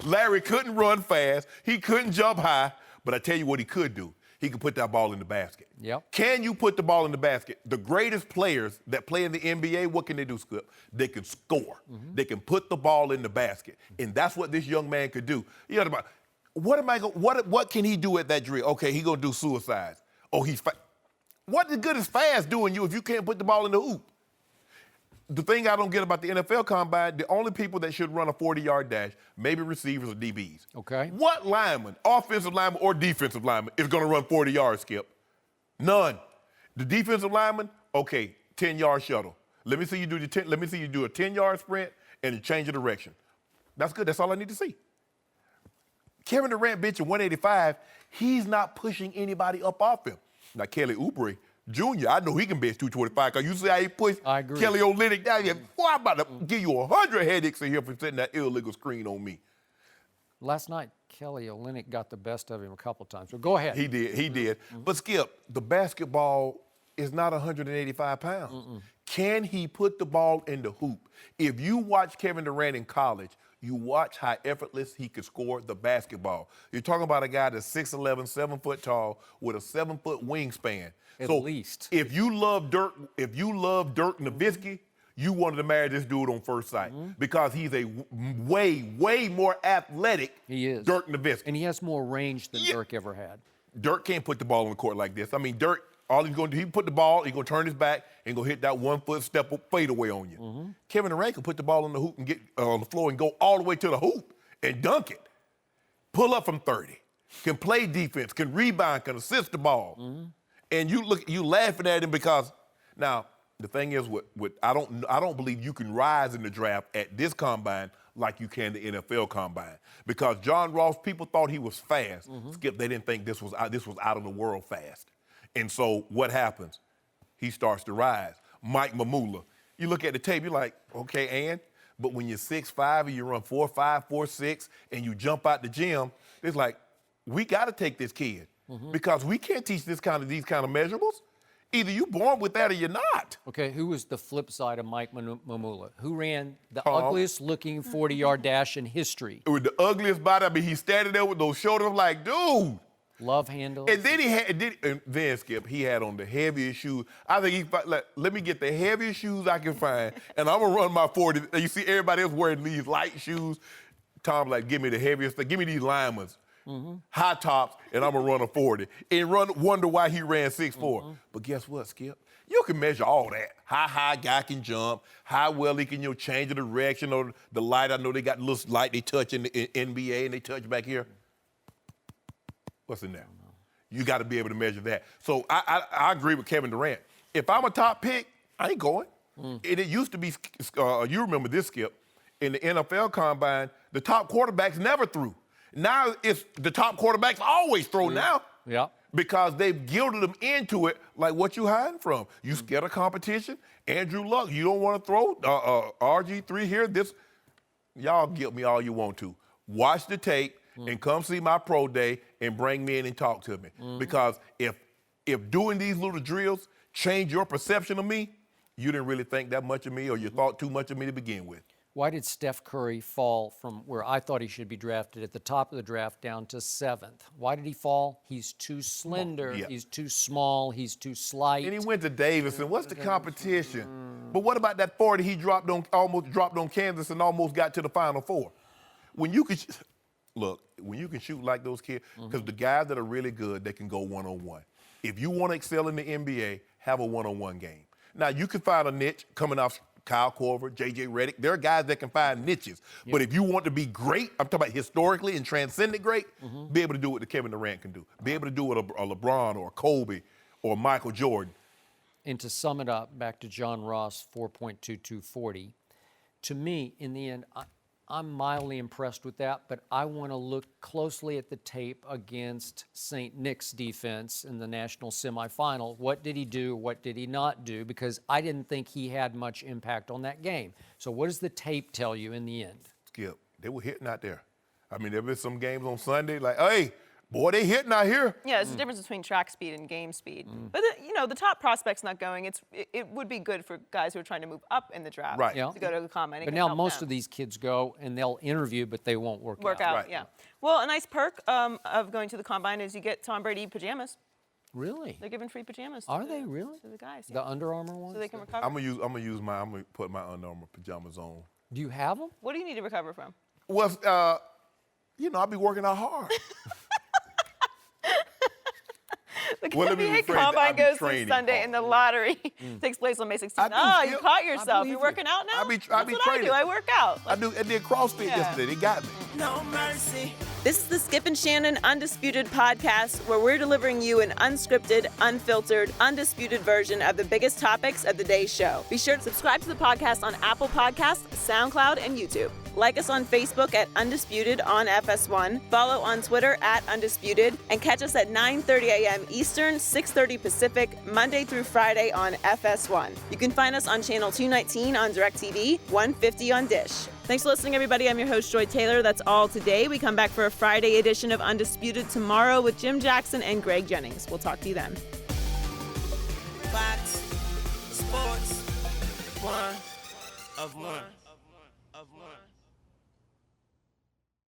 Speaker 3: Larry couldn't run fast. He couldn't jump high. But I tell you what he could do. He could put that ball in the basket.
Speaker 2: Yep.
Speaker 3: Can you put the ball in the basket? The greatest players that play in the NBA, what can they do, Skip? They can score. Mm-hmm. They can put the ball in the basket. And that's what this young man could do. You know, what can he do at that drill? Okay, he going to do suicides. Oh, he's fast. What the good is fast doing you if you can't put the ball in the hoop? The thing I don't get about the NFL Combine, the only people that should run a 40-yard dash, maybe receivers or DBs.
Speaker 2: Okay.
Speaker 3: What lineman, offensive lineman or defensive lineman, is going to run 40 yards, Skip? None. The defensive lineman, okay, 10-yard shuttle. Let me see you do a 10-yard sprint and a change of direction. That's good. That's all I need to see. Kevin Durant benching 185. He's not pushing anybody up off him. Now, Kelly Oubre Jr., I know he can bench 225 because you see how he pushed Kelly Olynyk down here. Boy, I'm about to give you 100 headaches in here for setting that illegal screen on me.
Speaker 2: Last night, Kelly Olynyk got the best of him a couple times. So go ahead.
Speaker 3: He did. Mm-hmm. But, Skip, the basketball is not 185 pounds. Mm-mm. Can he put the ball in the hoop? If you watch Kevin Durant in college, you watch how effortless he could score the basketball. You're talking about a guy that's 6'11", 7 foot tall with a 7 foot wingspan.
Speaker 2: At least.
Speaker 3: If you love Dirk Nowitzki, you wanted to marry this dude on first sight because he's a way more athletic Dirk Nowitzki.
Speaker 2: And he has more range than Dirk ever had.
Speaker 3: Dirk can't put the ball on the court like this. I mean, Dirk, all he's going to do, he put the ball, he's going to turn his back and go hit that 1 foot step fadeaway on you. Mm-hmm. Kevin Durant can put the ball on the hoop and get on the floor and go all the way to the hoop and dunk it. Pull up from 30. Can play defense, can rebound, can assist the ball. Mm-hmm. And you laughing at him because now the thing is, I don't believe you can rise in the draft at this combine like you can the NFL combine because John Ross, people thought he was fast. Mm-hmm. Skip, they didn't think this was out of the world fast. And so what happens? He starts to rise. Mike Mamula, you look at the tape, you're like, okay, but when you're 6'5" and you run 4'5", 4'6", and you jump out the gym, it's like, we got to take this kid. Mm-hmm. Because we can't teach these kind of measurables. Either you're born with that or you're not.
Speaker 2: Okay, who was the flip side of Mike Mamula? Who ran the ugliest looking 40-yard dash in history?
Speaker 3: With the ugliest body. I mean, he's standing there with those shoulders like, dude.
Speaker 2: Love handles.
Speaker 3: And then Skip, he had on the heaviest shoes. I think let me get the heaviest shoes I can find, and I'm going to run my 40. You see everybody else wearing these light shoes. Tom like, give me the heaviest thing. Give me these linemen's. Mm-hmm. High tops, and I'm going to run a 40. And wonder why he ran 6'4". Mm-hmm. But guess what, Skip? You can measure all that. How high a guy can jump, how well he can change the direction or the light. I know they got a little light they touch in the NBA and they touch back here. What's in there? You got to be able to measure that. So I agree with Kevin Durant. If I'm a top pick, I ain't going. And it used to be, you remember this, Skip, in the NFL Combine, the top quarterbacks never threw. Now it's the top quarterbacks always throw now.
Speaker 2: Yeah.
Speaker 3: Because they've guilted them into it like what you hiding from. You scared of competition? Andrew Luck, you don't want to throw RG3 here? Y'all guilt me all you want to. Watch the tape and come see my pro day and bring me in and talk to me. Because if doing these little drills change your perception of me, you didn't really think that much of me or you thought too much of me to begin with.
Speaker 2: Why did Steph Curry fall from where I thought he should be drafted at the top of the draft down to 7th? Why did he fall? He's too slender. Yeah. He's too small. He's too slight.
Speaker 3: And he went to Davidson. What's the competition? But what about that 40 he almost dropped on Kansas and almost got to the Final Four? When you can shoot like those kids, because the guys that are really good, they can go one-on-one. If you want to excel in the NBA, have a one-on-one game. Now, you can find a niche coming off Kyle Korver, J.J. Redick. There are guys that can find niches. Yep. But if you want to be great, I'm talking about historically and transcendent great, be able to do what the Kevin Durant can do. Be able to do what a LeBron or a Kobe or Michael Jordan.
Speaker 2: And to sum it up, back to John Ross, 4.2240. To me, in the end, I'm mildly impressed with that, but I want to look closely at the tape against St. Nick's defense in the national semifinal. What did he do? What did he not do? Because I didn't think he had much impact on that game. So what does the tape tell you in the end?
Speaker 3: Skip, they were hitting out there. I mean, there been some games on Sunday like, hey, boy, they hitting out here.
Speaker 6: Yeah, there's a difference between track speed and game speed. But, the top prospect's not going. It would be good for guys who are trying to move up in the draft
Speaker 3: Right.
Speaker 6: to go to the combine.
Speaker 2: But now most of these kids go and they'll interview, but they won't work
Speaker 6: out.
Speaker 3: Right.
Speaker 6: Yeah. Well, a nice perk of going to the combine is you get Tom Brady pajamas.
Speaker 2: Really?
Speaker 6: They're giving free pajamas.
Speaker 2: Are they really?
Speaker 6: To the guys.
Speaker 2: The Under Armour ones?
Speaker 6: So they can recover.
Speaker 3: I'm gonna put my Under Armour pajamas on.
Speaker 2: Do you have them?
Speaker 6: What do you need to recover from?
Speaker 3: Well, I'll be working out hard.
Speaker 6: The
Speaker 3: Well, let me
Speaker 6: NBA
Speaker 3: rephrase that.
Speaker 6: combine
Speaker 3: I be
Speaker 6: goes through
Speaker 3: training
Speaker 6: Sunday,
Speaker 3: hard.
Speaker 6: and the lottery takes place on May 16th.
Speaker 3: I do,
Speaker 6: Oh, you
Speaker 3: Skip.
Speaker 6: caught
Speaker 3: I
Speaker 6: yourself.
Speaker 3: believe
Speaker 6: You're
Speaker 3: you.
Speaker 6: working out now?
Speaker 3: I be
Speaker 6: That's what
Speaker 3: training.
Speaker 6: I do. I work out.
Speaker 3: I did CrossFit
Speaker 6: Yeah.
Speaker 3: yesterday. They got me.
Speaker 1: No mercy. This is the Skip and Shannon Undisputed podcast, where we're delivering you an unscripted, unfiltered, undisputed version of the biggest topics of the day's show. Be sure to subscribe to the podcast on Apple Podcasts, SoundCloud, and YouTube. Like us on Facebook at Undisputed on FS1, follow on Twitter at Undisputed, and catch us at 9:30 a.m. Eastern, 6:30 Pacific, Monday through Friday on FS1. You can find us on Channel 219 on DirecTV, 150 on Dish. Thanks for listening, everybody. I'm your host, Joy Taylor. That's all today. We come back for a Friday edition of Undisputed tomorrow with Jim Jackson and Greg Jennings. We'll talk to you then.
Speaker 7: Fox Sports, 1 of 1.